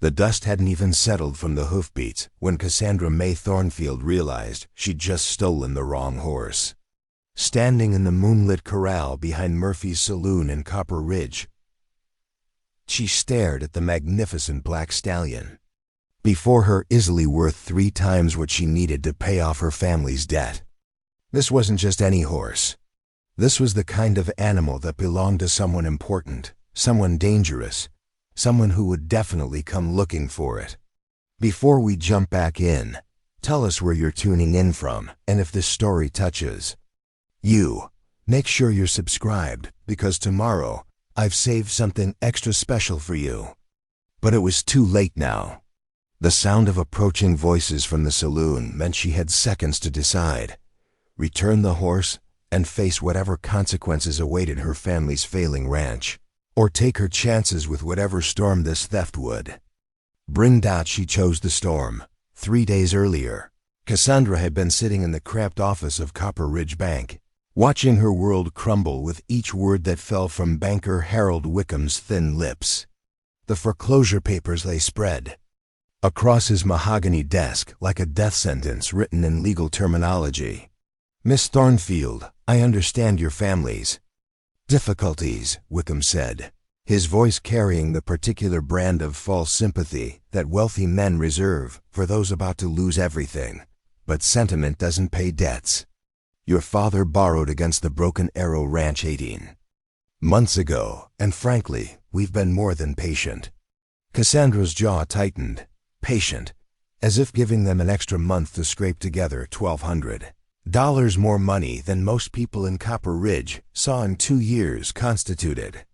The dust hadn't even settled from the hoofbeats when Cassandra May Thornfield realized she'd just stolen the wrong horse. Standing in the moonlit corral behind Murphy's saloon in Copper Ridge, she stared at the magnificent black stallion before her, easily worth 3 times what she needed to pay off her family's debt. This wasn't just any horse. This was the kind of animal that belonged to someone important, someone dangerous, someone who would definitely come looking for it. Before we jump back in, tell us where you're tuning in from, and if this story touches you, make sure you're subscribed, because tomorrow I've saved something extra special for you. But it was too late now. The sound of approaching voices from the saloon meant she had seconds to decide: return the horse and face whatever consequences awaited her family's failing ranch, or take her chances with whatever storm this theft would bring. She chose the storm. 3 days earlier, Cassandra had been sitting in the cramped office of Copper Ridge Bank, watching her world crumble with each word that fell from banker Harold Wickham's thin lips. The foreclosure papers lay spread across his mahogany desk like a death sentence written in legal terminology. "Miss Thornfield, I understand your family's difficulties," Wickham said, his voice carrying the particular brand of false sympathy that wealthy men reserve for those about to lose everything. "But sentiment doesn't pay debts. Your father borrowed against the Broken Arrow Ranch 18 months ago, and frankly, we've been more than patient." Cassandra's jaw tightened. Patient, as if giving them an extra month to scrape together $1,200 more money than most people in Copper Ridge saw in 2 years constituted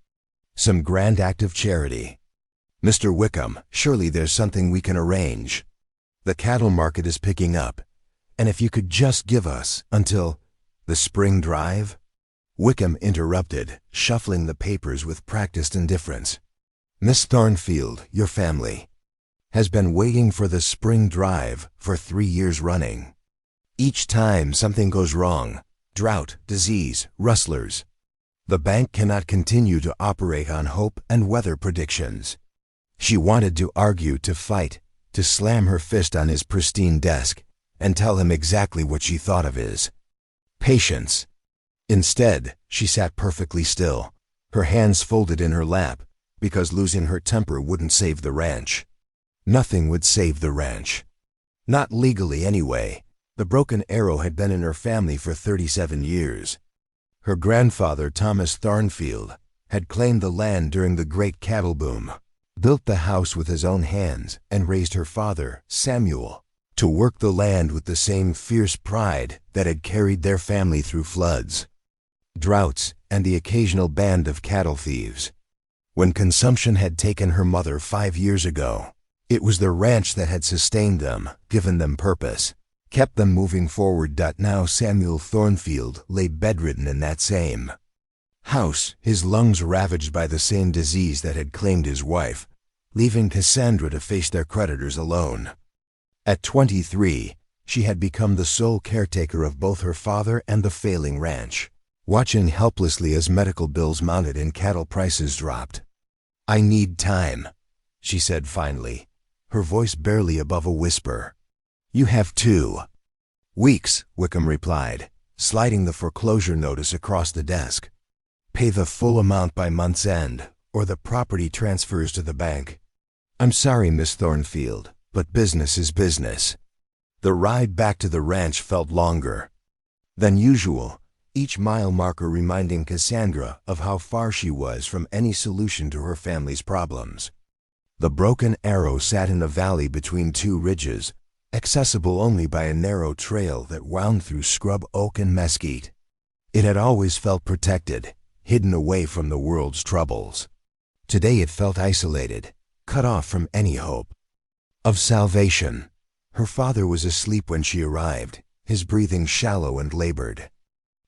some grand act of charity. "Mr. Wickham, surely there's something we can arrange. The cattle market is picking up, and if you could just give us until the spring drive." Wickham interrupted, shuffling the papers with practiced indifference. "Miss Thornfield, your family has been waiting for the spring drive for 3 years running. Each time something goes wrong, drought, disease, rustlers, the bank cannot continue to operate on hope and weather predictions." She wanted to argue, to fight, to slam her fist on his pristine desk and tell him exactly what she thought of his patience. Instead, she sat perfectly still, her hands folded in her lap, because losing her temper wouldn't save the ranch. Nothing would save the ranch. Not legally, anyway. The Broken Arrow had been in her family for 37 years. Her grandfather, Thomas Thornfield, had claimed the land during the Great Cattle Boom, built the house with his own hands, and raised her father, Samuel, to work the land with the same fierce pride that had carried their family through floods, droughts, and the occasional band of cattle thieves. When consumption had taken her mother 5 years ago, it was the ranch that had sustained them, given them purpose, kept them moving forward. Now Samuel Thornfield lay bedridden in that same house, his lungs ravaged by the same disease that had claimed his wife, leaving Cassandra to face their creditors alone. At 23, she had become the sole caretaker of both her father and the failing ranch, watching helplessly as medical bills mounted and cattle prices dropped. "I need time," she said finally, her voice barely above a whisper. "You have 2 weeks, Wickham replied, sliding the foreclosure notice across the desk. "Pay the full amount by month's end, or the property transfers to the bank." "I'm sorry, Miss Thornfield, but business is business." The ride back to the ranch felt longer than usual, each mile marker reminding Cassandra of how far she was from any solution to her family's problems. The Broken Arrow sat in a valley between 2 ridges, accessible only by a narrow trail that wound through scrub oak and mesquite. It had always felt protected, hidden away from the world's troubles. Today it felt isolated, cut off from any hope of salvation. Her father was asleep when she arrived, his breathing shallow and labored.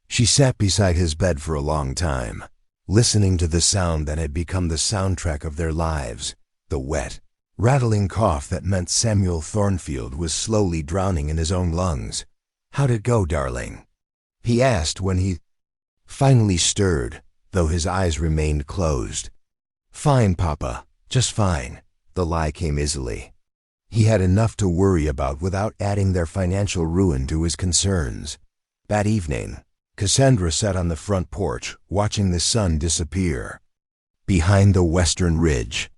She sat beside his bed for a long time, listening to the sound that had become the soundtrack of their lives, the wet, rattling cough that meant Samuel Thornfield was slowly drowning in his own lungs. "How'd it go, darling?" he asked when he finally stirred, though his eyes remained closed. "Fine, Papa, just fine. the lie came easily. He had enough to worry about without adding their financial ruin to his concerns. That evening, Cassandra sat on the front porch, watching the sun disappear behind the western ridge.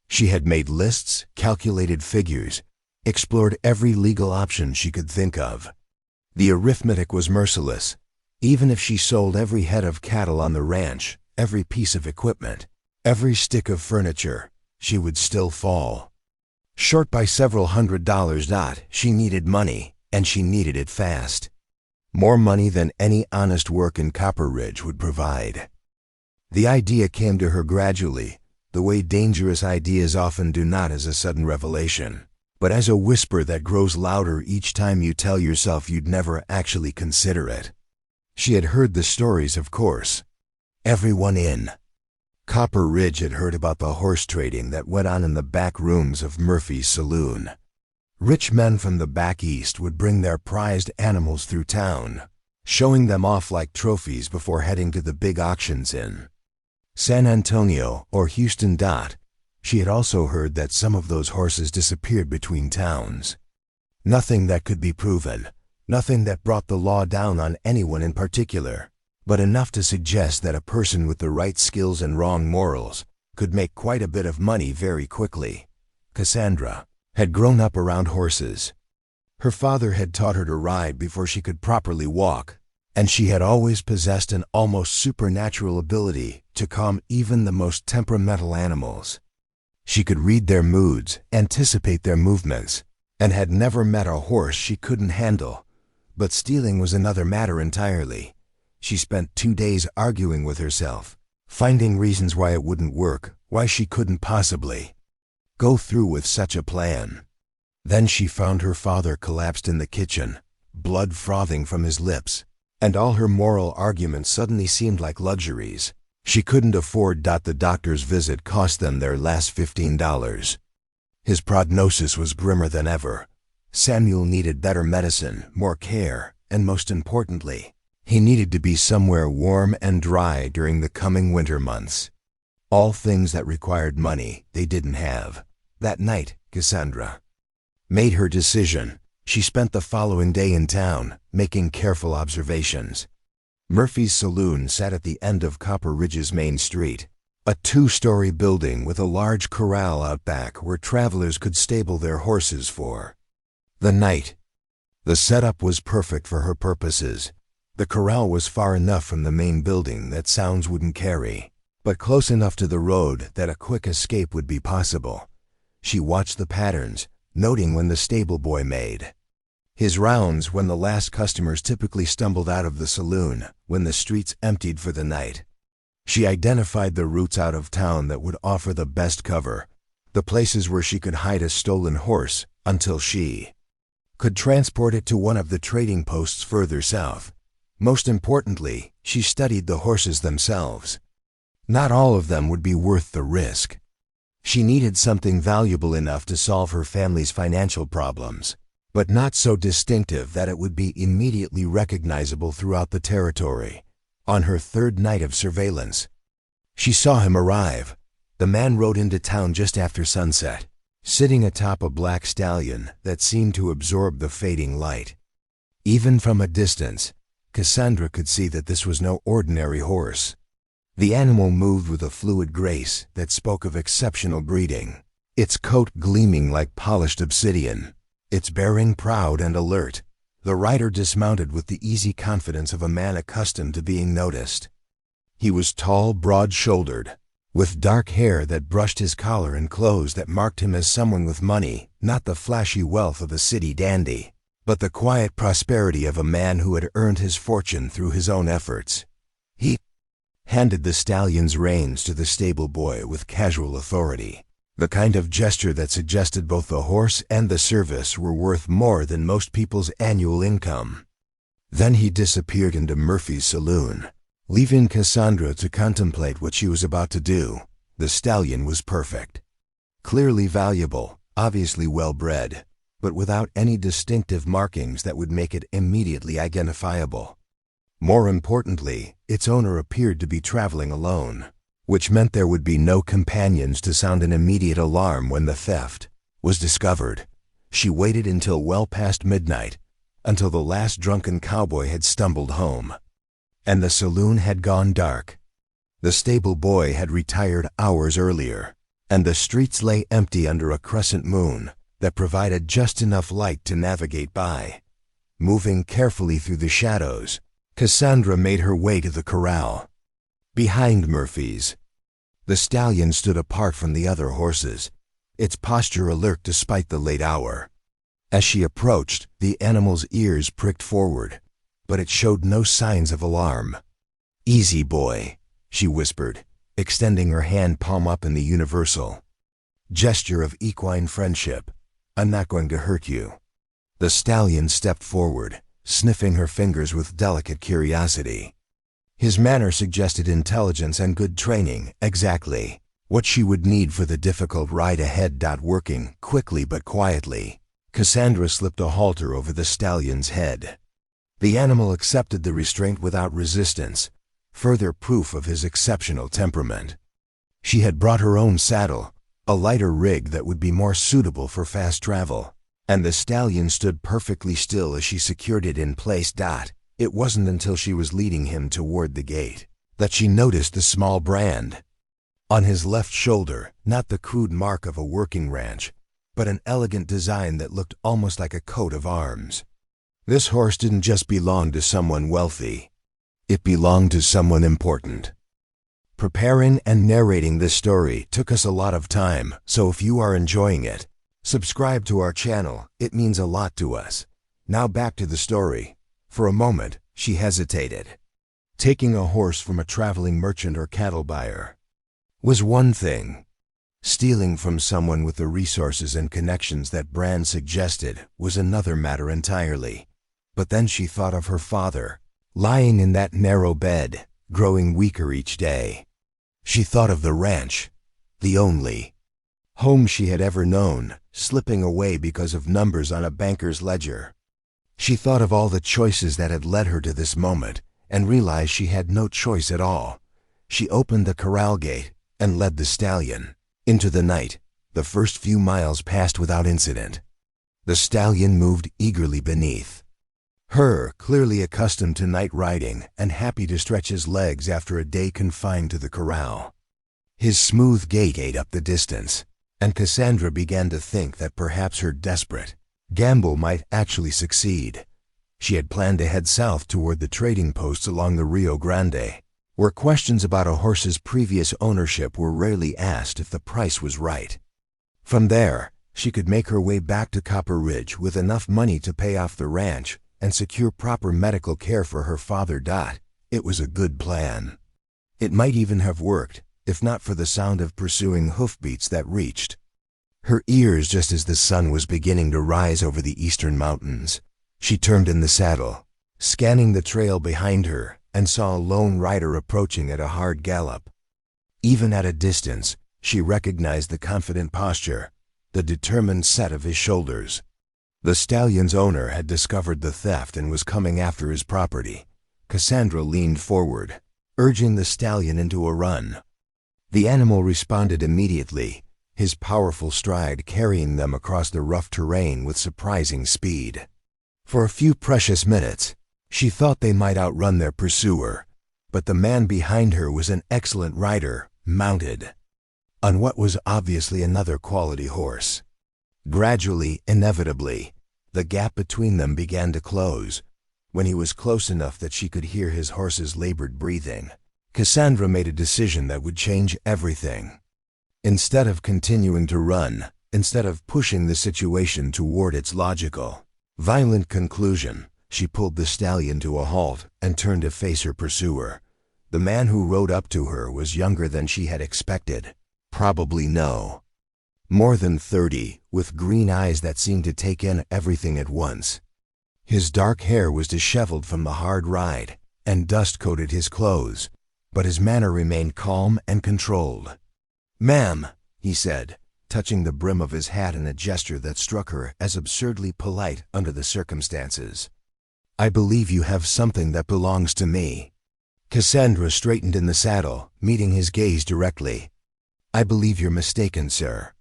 She had made lists, calculated figures, explored every legal option she could think of. The arithmetic was merciless. Even if she sold every head of cattle on the ranch, every piece of equipment, every stick of furniture, she would still fall short by several $100s. She needed money, and she needed it fast. More money than any honest work in Copper Ridge would provide. The idea came to her gradually, the way dangerous ideas often do, not as a sudden revelation, but as a whisper that grows louder each time you tell yourself you'd never actually consider it. She had heard the stories, of course. Everyone in Copper Ridge had heard about the horse trading that went on in the back rooms of Murphy's saloon. Rich men from the back east would bring their prized animals through town, showing them off like trophies before heading to the big auctions in San Antonio or Houston. She had also heard that some of those horses disappeared between towns. Nothing that could be proven, nothing that brought the law down on anyone in particular, but enough to suggest that a person with the right skills and wrong morals could make quite a bit of money very quickly. Cassandra had grown up around horses. Her father had taught her to ride before she could properly walk, and she had always possessed an almost supernatural ability to calm even the most temperamental animals. She could read their moods, anticipate their movements, and had never met a horse she couldn't handle. But stealing was another matter entirely. She spent 2 days arguing with herself, finding reasons why it wouldn't work, why she couldn't possibly go through with such a plan. Then she found her father collapsed in the kitchen, blood frothing from his lips, and all her moral arguments suddenly seemed like luxuries. She couldn't afford. The doctor's visit cost them their last $15. His prognosis was grimmer than ever. Samuel needed better medicine, more care, and most importantly, he needed to be somewhere warm and dry during the coming winter months. All things that required money they didn't have. That night, Cassandra made her decision. She spent the following day in town, making careful observations. Murphy's saloon sat at the end of Copper Ridge's main street, a 2-story building with a large corral out back where travelers could stable their horses for the night. The setup was perfect for her purposes. The corral was far enough from the main building that sounds wouldn't carry, but close enough to the road that a quick escape would be possible. She watched the patterns, noting when the stable boy made his rounds, when the last customers typically stumbled out of the saloon, when the streets emptied for the night. She identified the routes out of town that would offer the best cover, the places where she could hide a stolen horse until she could transport it to one of the trading posts further south. Most importantly, she studied the horses themselves. Not all of them would be worth the risk. She needed something valuable enough to solve her family's financial problems, but not so distinctive that it would be immediately recognizable throughout the territory. On her 3rd night of surveillance, she saw him arrive. The man rode into town just after sunset, sitting atop a black stallion that seemed to absorb the fading light. Even from a distance, Cassandra could see that this was no ordinary horse. The animal moved with a fluid grace that spoke of exceptional breeding, its coat gleaming like polished obsidian, its bearing proud and alert. The rider dismounted with the easy confidence of a man accustomed to being noticed. He was tall, broad-shouldered, with dark hair that brushed his collar and clothes that marked him as someone with money, not the flashy wealth of a city dandy, but the quiet prosperity of a man who had earned his fortune through his own efforts. He handed the stallion's reins to the stable boy with casual authority, the kind of gesture that suggested both the horse and the service were worth more than most people's annual income. Then he disappeared into Murphy's saloon, leaving Cassandra to contemplate what she was about to do. The stallion was perfect. Clearly valuable, obviously well-bred, but without any distinctive markings that would make it immediately identifiable. More importantly, its owner appeared to be traveling alone. which meant there would be no companions to sound an immediate alarm when the theft was discovered. She waited until well past midnight, until the last drunken cowboy had stumbled home, and the saloon had gone dark. The stable boy had retired hours earlier, and the streets lay empty under a crescent moon that provided just enough light to navigate by. Moving carefully through the shadows, Cassandra made her way to the corral. Behind Murphy's, the stallion stood apart from the other horses, its posture alert despite the late hour. As she approached, the animal's ears pricked forward, but it showed no signs of alarm. "Easy, boy," she whispered, extending her hand palm up in the universal gesture of equine friendship. "I'm not going to hurt you." The stallion stepped forward, sniffing her fingers with delicate curiosity. His manner suggested intelligence and good training, exactly what she would need for the difficult ride ahead. Working quickly but quietly, Cassandra slipped a halter over the stallion's head. The animal accepted the restraint without resistance, further proof of his exceptional temperament. She had brought her own saddle, a lighter rig that would be more suitable for fast travel, and the stallion stood perfectly still as she secured it in place. It wasn't until she was leading him toward the gate that she noticed the small brand on his left shoulder, not the crude mark of a working ranch, but an elegant design that looked almost like a coat of arms. This horse didn't just belong to someone wealthy. It belonged to someone important. Preparing and narrating this story took us a lot of time, so if you are enjoying it, subscribe to our channel. It means a lot to us. Now back to the story. For a moment, she hesitated. Taking a horse from a traveling merchant or cattle buyer was one thing. Stealing from someone with the resources and connections that Brand suggested was another matter entirely. But then she thought of her father, lying in that narrow bed, growing weaker each day. She thought of the ranch, the only home she had ever known, slipping away because of numbers on a banker's ledger. She thought of all the choices that had led her to this moment, and realized she had no choice at all. She opened the corral gate and led the stallion into the night. The first few miles passed without incident. The stallion moved eagerly beneath her, clearly accustomed to night riding and happy to stretch his legs after a day confined to the corral. His smooth gait ate up the distance, and Cassandra began to think that perhaps her desperate gamble might actually succeed. She had planned to head south toward the trading posts along the Rio Grande, where questions about a horse's previous ownership were rarely asked if the price was right. From there, she could make her way back to Copper Ridge with enough money to pay off the ranch and secure proper medical care for her father. It was a good plan. It might even have worked, if not for the sound of pursuing hoofbeats that reached her ears just as the sun was beginning to rise over the eastern mountains. She turned in the saddle, scanning the trail behind her, and saw a lone rider approaching at a hard gallop. Even at a distance, she recognized the confident posture, the determined set of his shoulders. The stallion's owner had discovered the theft and was coming after his property. Cassandra leaned forward, urging the stallion into a run. The animal responded immediately, his powerful stride carrying them across the rough terrain with surprising speed. For a few precious minutes, she thought they might outrun their pursuer, but the man behind her was an excellent rider, mounted on what was obviously another quality horse. Gradually, inevitably, the gap between them began to close. When he was close enough that she could hear his horse's labored breathing, Cassandra made a decision that would change everything. Instead of continuing to run, instead of pushing the situation toward its logical, violent conclusion, she pulled the stallion to a halt and turned to face her pursuer. The man who rode up to her was younger than she had expected, probably more than 30, with green eyes that seemed to take in everything at once. His dark hair was disheveled from the hard ride, and dust coated his clothes, but his manner remained calm and controlled. "Ma'am," he said, touching the brim of his hat in a gesture that struck her as absurdly polite under the circumstances. "I believe you have something that belongs to me." Cassandra straightened in the saddle, meeting his gaze directly. "I believe you're mistaken, sir.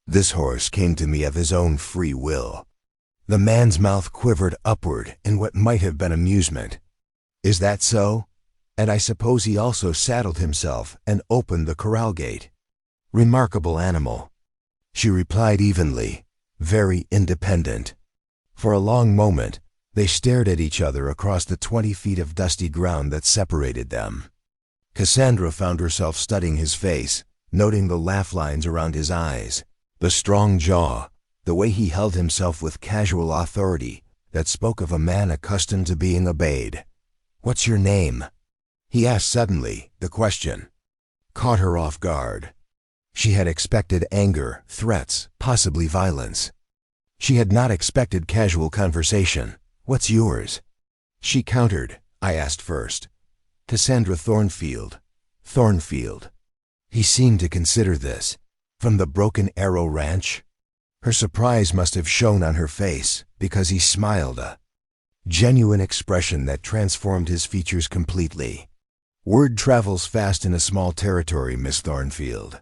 This horse came to me of his own free will." The man's mouth quivered upward in what might have been amusement. "Is that so? And I suppose he also saddled himself and opened the corral gate." "Remarkable animal," she replied evenly, "very independent." For a long moment, they stared at each other across the 20 feet of dusty ground that separated them. Cassandra found herself studying his face, noting the laugh lines around his eyes, the strong jaw, the way he held himself with casual authority that spoke of a man accustomed to being obeyed. "What's your name?" he asked suddenly. The question caught her off guard. She had expected anger, threats, possibly violence. She had not expected casual conversation. "What's yours?" She countered. "I asked first." "Cassandra Thornfield." Thornfield. He seemed to consider this. From the Broken Arrow Ranch? Her surprise must have shown on her face, because he smiled, a genuine expression that transformed his features completely. "Word travels fast in a small territory, Miss Thornfield,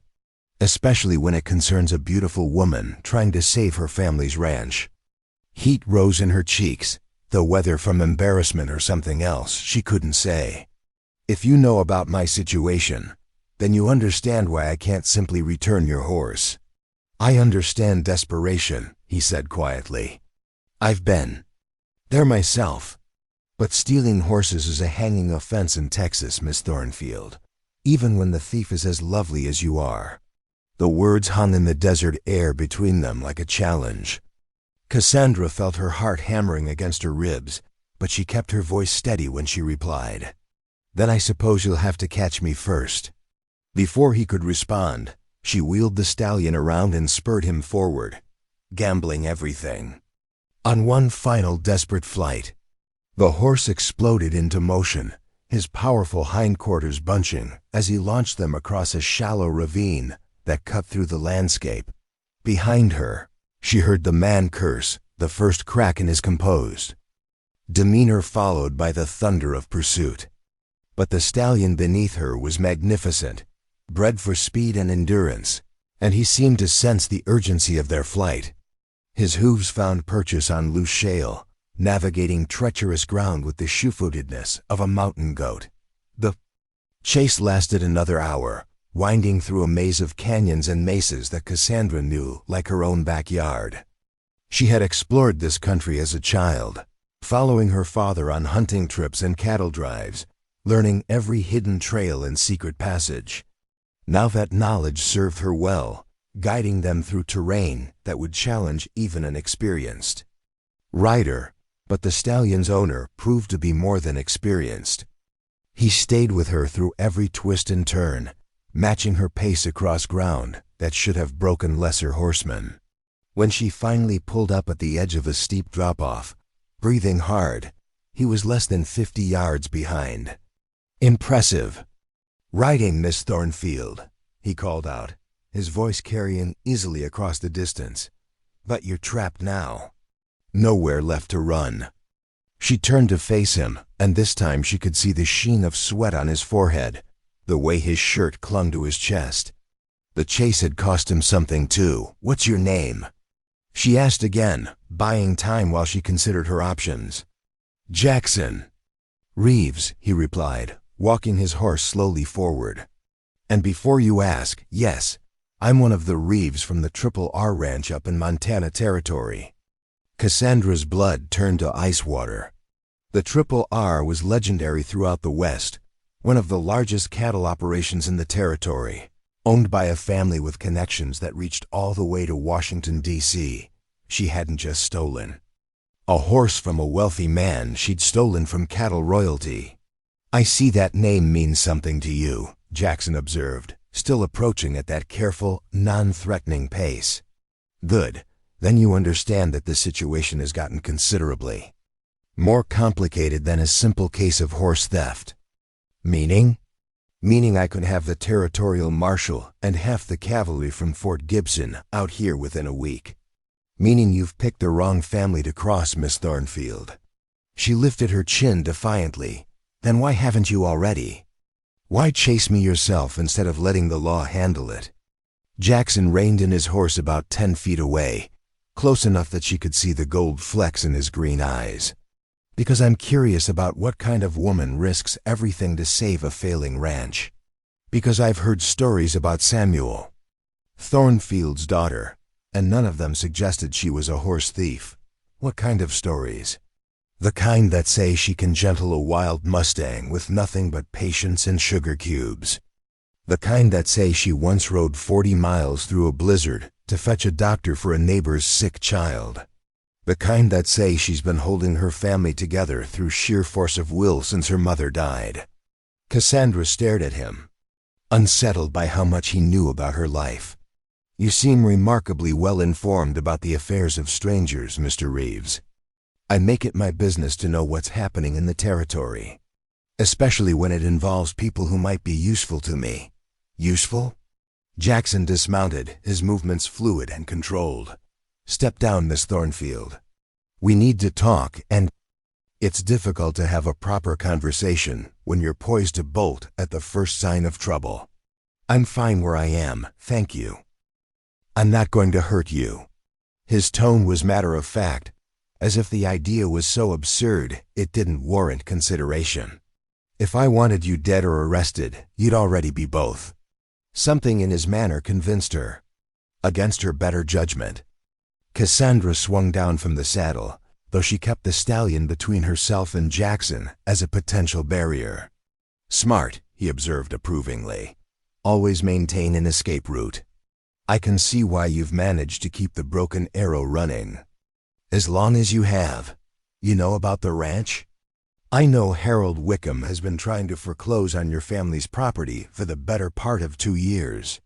especially when it concerns a beautiful woman trying to save her family's ranch." Heat rose in her cheeks, though whether from embarrassment or something else, she couldn't say. "If you know about my situation, then you understand why I can't simply return your horse." "I understand desperation," he said quietly. "I've been there myself. But stealing horses is a hanging offense in Texas, Miss Thornfield, even when the thief is as lovely as you are." The words hung in the desert air between them like a challenge. Cassandra felt her heart hammering against her ribs, but she kept her voice steady when she replied, "Then I suppose you'll have to catch me first." Before he could respond, she wheeled the stallion around and spurred him forward, gambling everything on one final desperate flight. The horse exploded into motion, his powerful hindquarters bunching as he launched them across a shallow ravine that cut through the landscape. Behind her, she heard the man curse, the first crack in his composed demeanor followed by the thunder of pursuit. But the stallion beneath her was magnificent, bred for speed and endurance, and he seemed to sense the urgency of their flight. His hooves found purchase on loose shale, navigating treacherous ground with the shoe-footedness of a mountain goat. The chase lasted another hour, winding through a maze of canyons and mesas that Cassandra knew like her own backyard. She had explored this country as a child, following her father on hunting trips and cattle drives, learning every hidden trail and secret passage. Now that knowledge served her well, guiding them through terrain that would challenge even an experienced rider. But the stallion's owner proved to be more than experienced. He stayed with her through every twist and turn, matching her pace across ground that should have broken lesser horsemen. When she finally pulled up at the edge of a steep drop-off, breathing hard, he was less than 50 yards behind. "Impressive riding, Miss Thornfield," he called out, his voice carrying easily across the distance. "But you're trapped now. Nowhere left to run." She turned to face him, and this time she could see the sheen of sweat on his forehead, the way his shirt clung to his chest. The chase had cost him something too. "What's your name?" she asked again, buying time while she considered her options. "Jackson Reeves," he replied, walking his horse slowly forward. "And before you ask, yes, I'm one of the Reeves from the R Ranch up in Montana Territory." Cassandra's blood turned to ice water. The R was legendary throughout the West, one of the largest cattle operations in the territory, owned by a family with connections that reached all the way to Washington, D.C. She hadn't just stolen a horse from a wealthy man, she'd stolen from cattle royalty. "I see that name means something to you," Jackson observed, still approaching at that careful, non-threatening pace. "Good. Then you understand that the situation has gotten considerably more complicated than a simple case of horse theft." "Meaning?" "Meaning I could have the territorial marshal and half the cavalry from Fort Gibson out here within a week." "Meaning you've picked the wrong family to cross, Miss Thornfield." She lifted her chin defiantly. "Then why haven't you already?" Why chase me yourself instead of letting the law handle it? Jackson reined in his horse about 10 feet away, close enough that she could see the gold flecks in his green eyes. Because I'm curious about what kind of woman risks everything to save a failing ranch. Because I've heard stories about Samuel, Thornfield's daughter, and none of them suggested she was a horse thief. What kind of stories? The kind that say she can gentle a wild Mustang with nothing but patience and sugar cubes. The kind that say she once rode 40 miles through a blizzard to fetch a doctor for a neighbor's sick child. The kind that say she's been holding her family together through sheer force of will since her mother died. Cassandra stared at him, unsettled by how much he knew about her life. You seem remarkably well informed about the affairs of strangers, Mr. Reeves. I make it my business to know what's happening in the territory, especially when it involves people who might be useful to me. Useful? Jackson dismounted, his movements fluid and controlled. Step down, Miss Thornfield. We need to talk, and it's difficult to have a proper conversation when you're poised to bolt at the first sign of trouble. I'm fine where I am, thank you. I'm not going to hurt you. His tone was matter-of-fact, as if the idea was so absurd it didn't warrant consideration. If I wanted you dead or arrested, you'd already be both. Something in his manner convinced her, against her better judgment. Cassandra swung down from the saddle, though she kept the stallion between herself and Jackson as a potential barrier. Smart, he observed approvingly. Always maintain an escape route. I can see why you've managed to keep the Broken Arrow running. As long as you have. You know about the ranch? I know Harold Wickham has been trying to foreclose on your family's property for the better part of 2 years.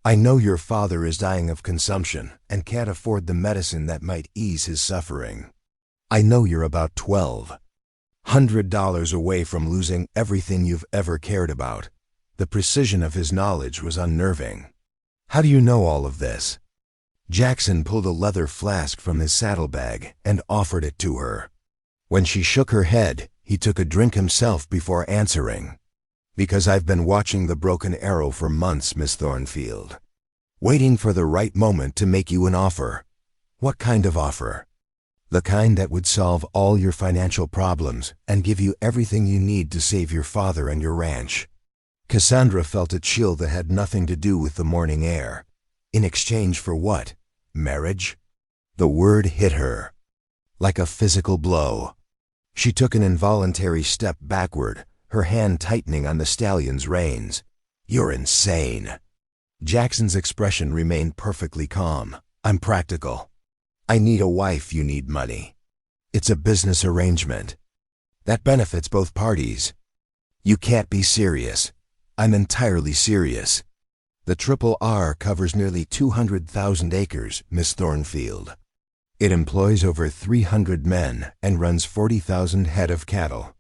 I know your father is dying of consumption and can't afford the medicine that might ease his suffering. I know you're about $1,200 away from losing everything you've ever cared about. The precision of his knowledge was unnerving. How do you know all of this? Jackson pulled a leather flask from his saddlebag and offered it to her. When she shook her head, he took a drink himself before answering. Because I've been watching the Broken Arrow for months, Miss Thornfield. Waiting for the right moment to make you an offer. What kind of offer? The kind that would solve all your financial problems and give you everything you need to save your father and your ranch. Cassandra felt a chill that had nothing to do with the morning air. In exchange for what? Marriage? The word hit her like a physical blow. She took an involuntary step backward, her hand tightening on the stallion's reins. You're insane. Jackson's expression remained perfectly calm. I'm practical. I need a wife, you need money. It's a business arrangement. That benefits both parties. You can't be serious. I'm entirely serious. The Triple R covers nearly 200,000 acres, Miss Thornfield. It employs over 300 men and runs 40,000 head of cattle.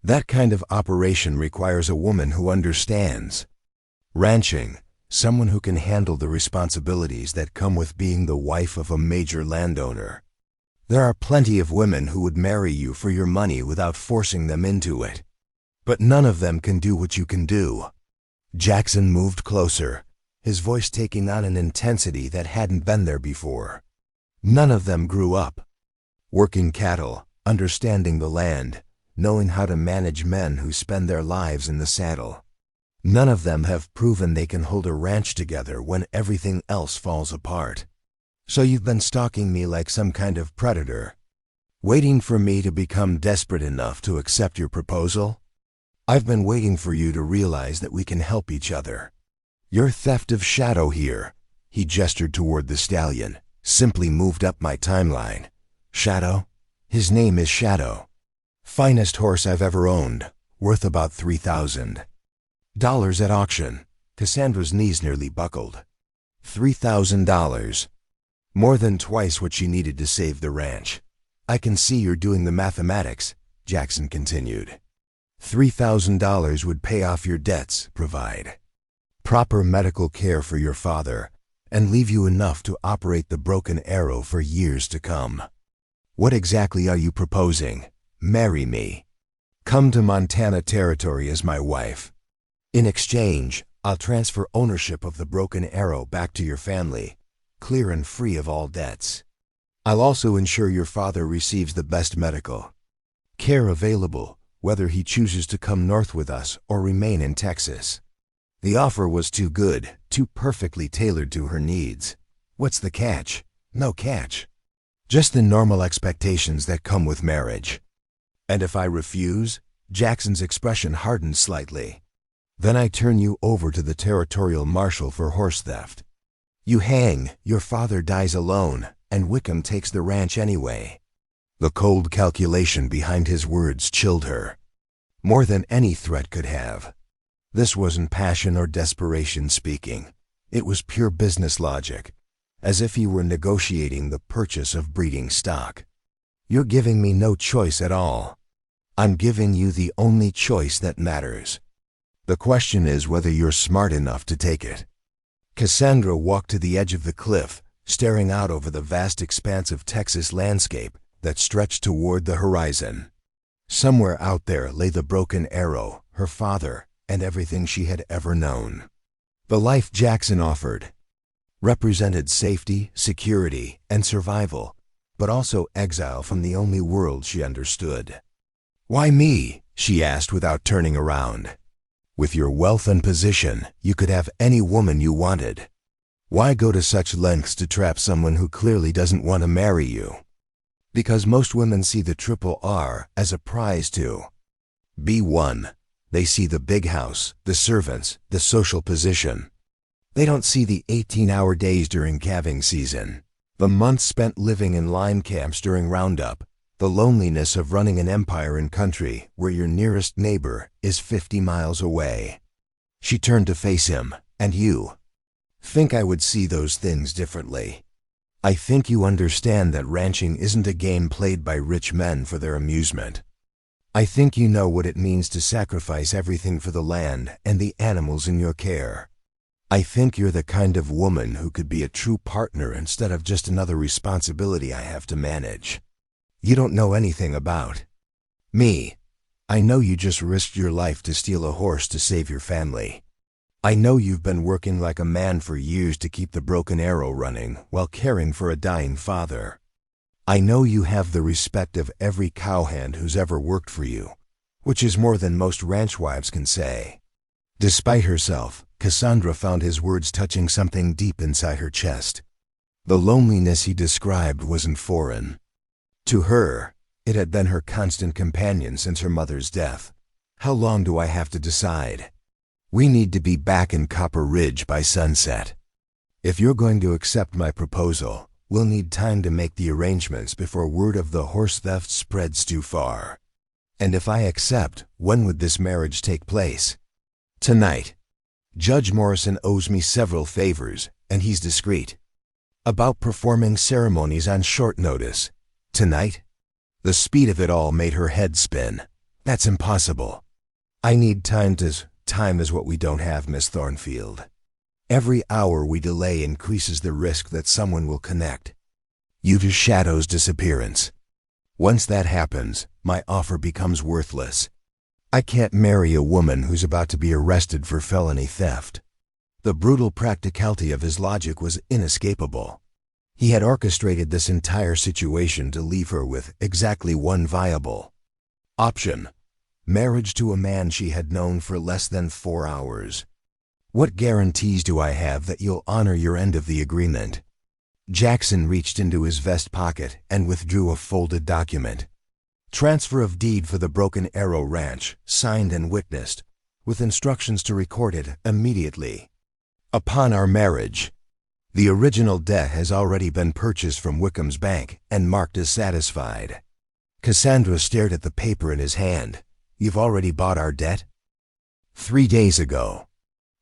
That kind of operation requires a woman who understands ranching, someone who can handle the responsibilities that come with being the wife of a major landowner. There are plenty of women who would marry you for your money without forcing them into it. But none of them can do what you can do. Jackson moved closer, his voice taking on an intensity that hadn't been there before. None of them grew up working cattle, understanding the land, knowing how to manage men who spend their lives in the saddle. None of them have proven they can hold a ranch together when everything else falls apart. So you've been stalking me like some kind of predator, waiting for me to become desperate enough to accept your proposal? I've been waiting for you to realize that we can help each other. Your theft of Shadow here, he gestured toward the stallion, simply moved up my timeline. Shadow? His name is Shadow. Finest horse I've ever owned, worth about $3,000 at auction. Cassandra's knees nearly buckled. $3,000. More than twice what she needed to save the ranch. I can see you're doing the mathematics, Jackson continued. $3,000 would pay off your debts, provide proper medical care for your father, and leave you enough to operate the Broken Arrow for years to come. What exactly are you proposing? Marry me. Come to Montana Territory as my wife. In exchange, I'll transfer ownership of the Broken Arrow back to your family, clear and free of all debts. I'll also ensure your father receives the best medical care available, whether he chooses to come north with us or remain in Texas. The offer was too good, too perfectly tailored to her needs. What's the catch? No catch. Just the normal expectations that come with marriage. And if I refuse? Jackson's expression hardened slightly. Then I turn you over to the territorial marshal for horse theft. You hang, your father dies alone, and Wickham takes the ranch anyway. The cold calculation behind his words chilled her, more than any threat could have. This wasn't passion or desperation speaking. It was pure business logic, as if he were negotiating the purchase of breeding stock. You're giving me no choice at all. I'm giving you the only choice that matters. The question is whether you're smart enough to take it. Cassandra walked to the edge of the cliff, staring out over the vast expanse of Texas landscape that stretched toward the horizon. Somewhere out there lay the Broken Arrow, her father, and everything she had ever known. The life Jackson offered represented safety, security, and survival, but also exile from the only world she understood. "Why me?" she asked without turning around. "With your wealth and position, you could have any woman you wanted. Why go to such lengths to trap someone who clearly doesn't want to marry you?" Because most women see the triple R as a prize to be won. They see the big house, the servants, the social position. They don't see the 18-hour days during calving season, the months spent living in lime camps during roundup, the loneliness of running an empire in country where your nearest neighbor is 50 miles away. She turned to face him. "And you think I would see those things differently? I think you understand that ranching isn't a game played by rich men for their amusement. I think you know what it means to sacrifice everything for the land and the animals in your care. I think you're the kind of woman who could be a true partner instead of just another responsibility I have to manage. You don't know anything about me. I know you just risked your life to steal a horse to save your family. I know you've been working like a man for years to keep the Broken Arrow running while caring for a dying father. I know you have the respect of every cowhand who's ever worked for you, which is more than most ranch wives can say." Despite herself, Cassandra found his words touching something deep inside her chest. The loneliness he described wasn't foreign. To her, it had been her constant companion since her mother's death. "How long do I have to decide? We need to be back in Copper Ridge by sunset. If you're going to accept my proposal, we'll need time to make the arrangements before word of the horse theft spreads too far. And if I accept, when would this marriage take place?" "Tonight. Judge Morrison owes me several favors, and he's discreet about performing ceremonies on short notice. Tonight?" The speed of it all made her head spin. "That's impossible. I need time to... Time is what we don't have, Miss Thornfield. Every hour we delay increases the risk that someone will connect you to Shadow's disappearance. Once that happens, my offer becomes worthless. I can't marry a woman who's about to be arrested for felony theft." The brutal practicality of his logic was inescapable. He had orchestrated this entire situation to leave her with exactly one viable option: marriage to a man she had known for less than 4 hours. "What guarantees do I have that you'll honor your end of the agreement?" Jackson reached into his vest pocket and withdrew a folded document. "Transfer of deed for the Broken Arrow Ranch, signed and witnessed, with instructions to record it immediately. Upon our marriage. The original debt has already been purchased from Wickham's bank and marked as satisfied." Cassandra stared at the paper in his hand. "You've already bought our debt?" 3 days ago.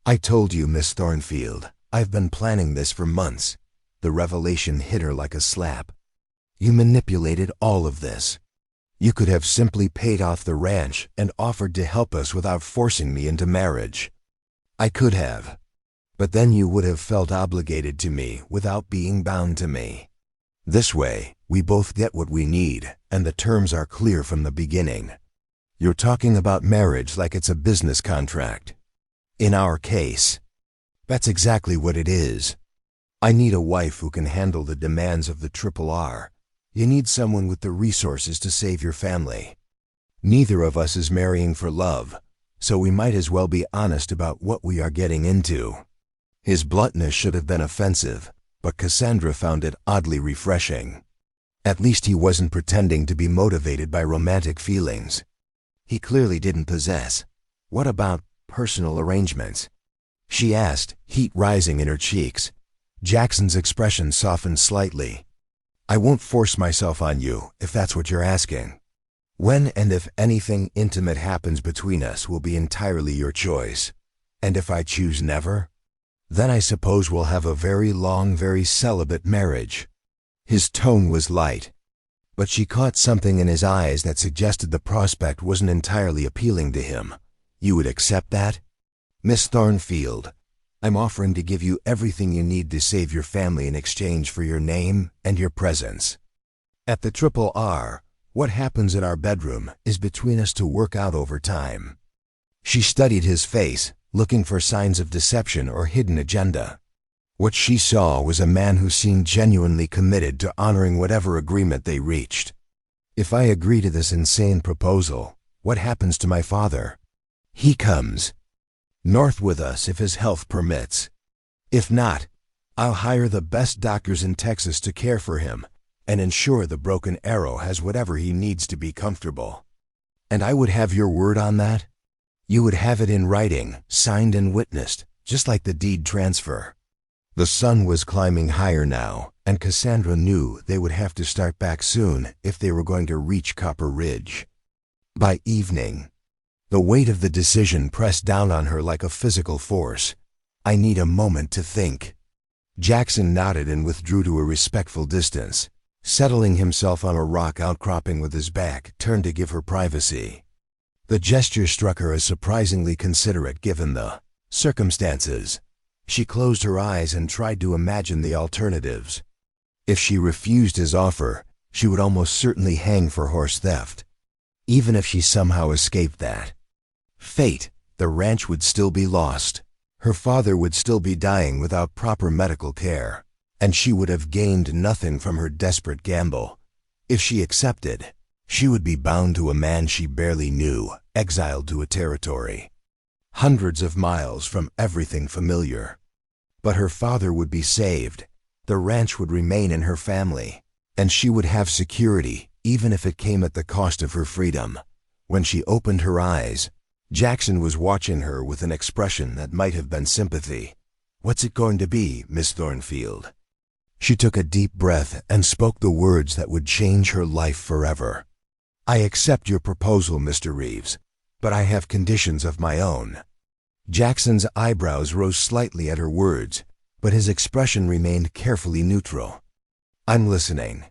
I told you, Miss Thornfield, I've been planning this for months." The revelation hit her like a slap. "You manipulated all of this. You could have simply paid off the ranch and offered to help us without forcing me into marriage." "I could have. But then you would have felt obligated to me without being bound to me. This way, we both get what we need, and the terms are clear from the beginning. You're talking about marriage like it's a business contract." In our case, that's exactly what it is. I need a wife who can handle the demands of the Triple R. You need someone with the resources to save your family. Neither of us is marrying for love, so we might as well be honest about what we are getting into. His bluntness should have been offensive, but Cassandra found it oddly refreshing. At least he wasn't pretending to be motivated by romantic feelings. He clearly didn't possess. What about personal arrangements? She asked, heat rising in her cheeks. Jackson's expression softened slightly. I won't force myself on you, if that's what you're asking. When and if anything intimate happens between us will be entirely your choice. And if I choose never, then I suppose we'll have a very long, very celibate marriage. His tone was light, but she caught something in his eyes that suggested the prospect wasn't entirely appealing to him. You would accept that? Miss Thornfield, I'm offering to give you everything you need to save your family in exchange for your name and your presence. At the Triple R, what happens in our bedroom is between us to work out over time. She studied his face, looking for signs of deception or hidden agenda. What she saw was a man who seemed genuinely committed to honoring whatever agreement they reached. If I agree to this insane proposal, what happens to my father? He comes north with us if his health permits. If not, I'll hire the best doctors in Texas to care for him and ensure the Broken Arrow has whatever he needs to be comfortable. And I would have your word on that? You would have it in writing, signed and witnessed, just like the deed transfer. The sun was climbing higher now, and Cassandra knew they would have to start back soon if they were going to reach Copper Ridge. By evening, the weight of the decision pressed down on her like a physical force. I need a moment to think. Jackson nodded and withdrew to a respectful distance. Settling himself on a rock outcropping with his back, turned to give her privacy. The gesture struck her as surprisingly considerate given the circumstances. She closed her eyes and tried to imagine the alternatives. If she refused his offer, she would almost certainly hang for horse theft. Even if she somehow escaped that fate, the ranch would still be lost. Her father would still be dying without proper medical care, and she would have gained nothing from her desperate gamble. If she accepted, she would be bound to a man she barely knew, exiled to a territory hundreds of miles from everything familiar. But her father would be saved, the ranch would remain in her family, and she would have security, even if it came at the cost of her freedom. When she opened her eyes, Jackson was watching her with an expression that might have been sympathy. What's it going to be, Miss Thornfield? She took a deep breath and spoke the words that would change her life forever. I accept your proposal, Mr. Reeves, but I have conditions of my own. Jackson's eyebrows rose slightly at her words, but his expression remained carefully neutral. I'm listening.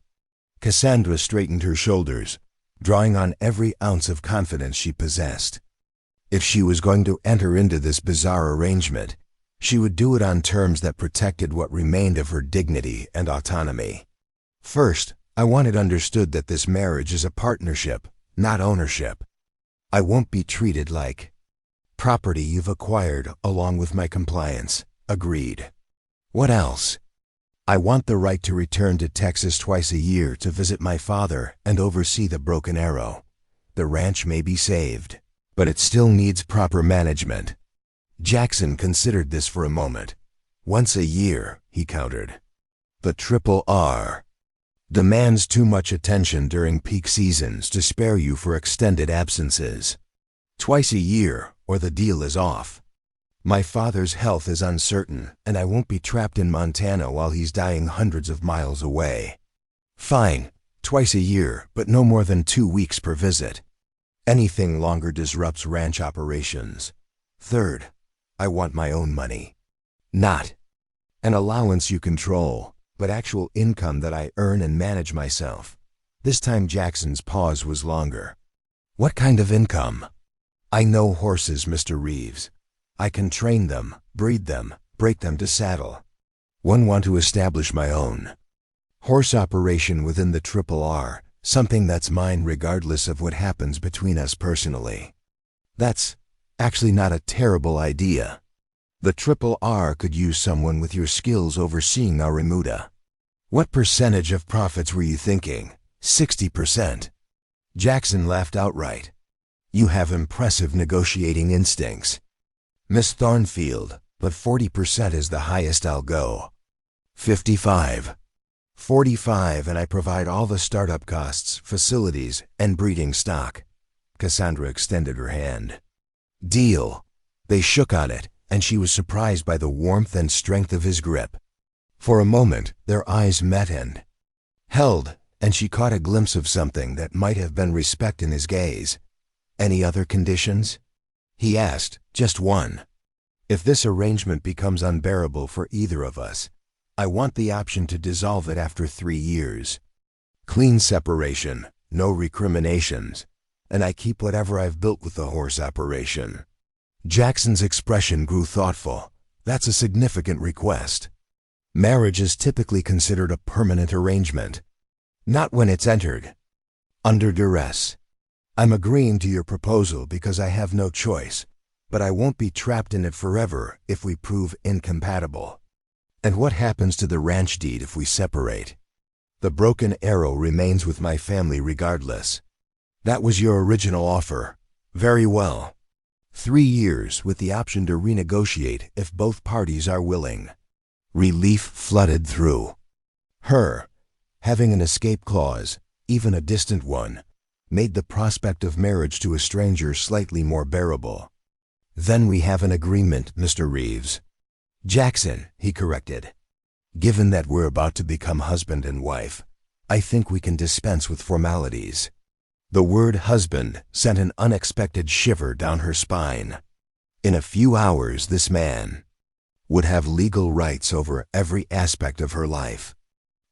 Cassandra straightened her shoulders, drawing on every ounce of confidence she possessed. If she was going to enter into this bizarre arrangement, she would do it on terms that protected what remained of her dignity and autonomy. First, I want it understood that this marriage is a partnership, not ownership. I won't be treated like property you've acquired along with my compliance. Agreed. What else? I want the right to return to Texas twice a year to visit my father and oversee the Broken Arrow. The ranch may be saved, but it still needs proper management. Jackson considered this for a moment. Once a year, he countered. The Triple R demands too much attention during peak seasons to spare you for extended absences. Twice a year, or the deal is off. My father's health is uncertain, and I won't be trapped in Montana while he's dying hundreds of miles away. Fine, twice a year, but no more than 2 weeks per visit. Anything longer disrupts ranch operations. Third, I want my own money. Not an allowance you control, but actual income that I earn and manage myself. This time Jackson's pause was longer. What kind of income? I know horses, Mr. Reeves. I can train them, breed them, break them to saddle. Want to establish my own horse operation within the Triple R, something that's mine regardless of what happens between us personally. That's actually not a terrible idea. The Triple R could use someone with your skills overseeing our remuda. What percentage of profits were you thinking? 60%. Jackson laughed outright. You have impressive negotiating instincts. Miss Thornfield, but 40% is the highest I'll go. 55. 45, and I provide all the startup costs, facilities, and breeding stock. Cassandra extended her hand. Deal. They shook on it, and she was surprised by the warmth and strength of his grip. For a moment, their eyes met and held, and she caught a glimpse of something that might have been respect in his gaze. Any other conditions? He asked, just one. If this arrangement becomes unbearable for either of us, I want the option to dissolve it after 3 years. Clean separation, no recriminations, and I keep whatever I've built with the horse operation. Jackson's expression grew thoughtful. That's a significant request. Marriage is typically considered a permanent arrangement. Not when it's entered under duress. I'm agreeing to your proposal because I have no choice, but I won't be trapped in it forever if we prove incompatible. And what happens to the ranch deed if we separate? The broken arrow remains with my family regardless. That was your original offer. Very well. 3 years with the option to renegotiate if both parties are willing. Relief flooded through her. Having an escape clause, even a distant one, made the prospect of marriage to a stranger slightly more bearable. Then we have an agreement, Mr. Reeves. Jackson, he corrected. Given that we're about to become husband and wife, I think we can dispense with formalities. The word husband sent an unexpected shiver down her spine. In a few hours, this man would have legal rights over every aspect of her life.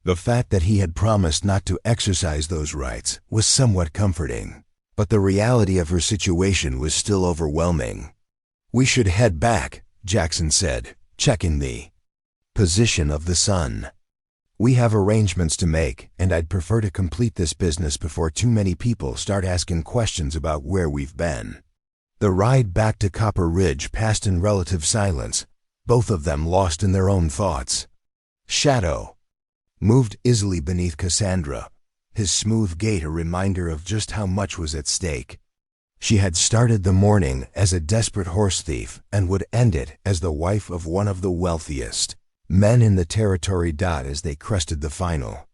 The fact that he had promised not to exercise those rights was somewhat comforting, but the reality of her situation was still overwhelming. We should head back, Jackson said, checking the position of the sun. We have arrangements to make, and I'd prefer to complete this business before too many people start asking questions about where we've been. The ride back to Copper Ridge passed in relative silence, both of them lost in their own thoughts. Shadow moved easily beneath Cassandra, his smooth gait a reminder of just how much was at stake. She had started the morning as a desperate horse thief and would end it as the wife of one of the wealthiest men in the territory. As they crested the final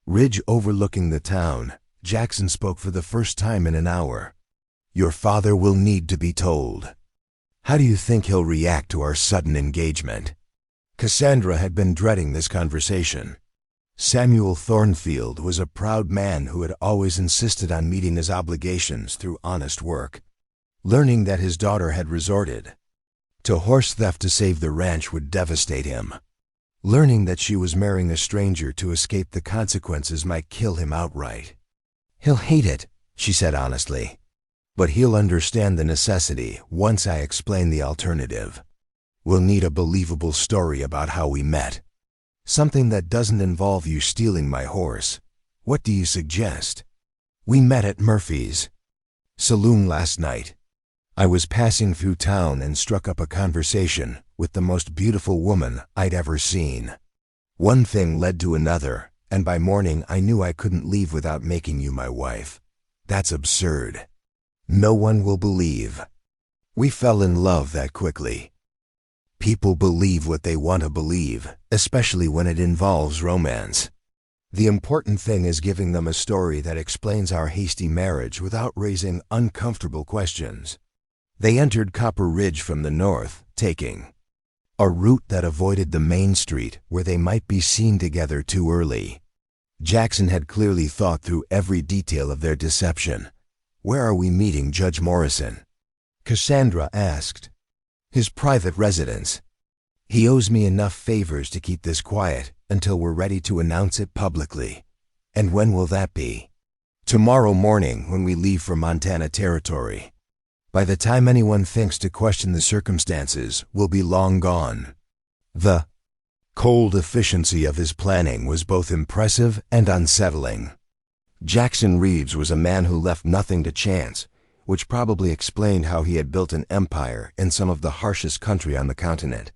ridge overlooking the town, Jackson spoke for the first time in an hour. Your father will need to be told. How do you think he'll react to our sudden engagement? Cassandra had been dreading this conversation. Samuel Thornfield was a proud man who had always insisted on meeting his obligations through honest work. Learning that his daughter had resorted to horse theft to save the ranch would devastate him. Learning that she was marrying a stranger to escape the consequences might kill him outright. He'll hate it, she said honestly. But he'll understand the necessity once I explain the alternative. We'll need a believable story about how we met. Something that doesn't involve you stealing my horse. What do you suggest? We met at Murphy's saloon last night. I was passing through town and struck up a conversation with the most beautiful woman I'd ever seen. One thing led to another, and by morning I knew I couldn't leave without making you my wife. That's absurd. No one will believe. We fell in love that quickly. People believe what they want to believe, especially when it involves romance. The important thing is giving them a story that explains our hasty marriage without raising uncomfortable questions. They entered Copper Ridge from the north, taking a route that avoided the main street where they might be seen together too early. Jackson had clearly thought through every detail of their deception. Where are we meeting Judge Morrison? Cassandra asked. His private residence. He owes me enough favors to keep this quiet until we're ready to announce it publicly. And when will that be? Tomorrow morning when we leave for Montana Territory. By the time anyone thinks to question the circumstances, we'll be long gone. The cold efficiency of his planning was both impressive and unsettling. Jackson Reeves was a man who left nothing to chance, which probably explained how he had built an empire in some of the harshest country on the continent.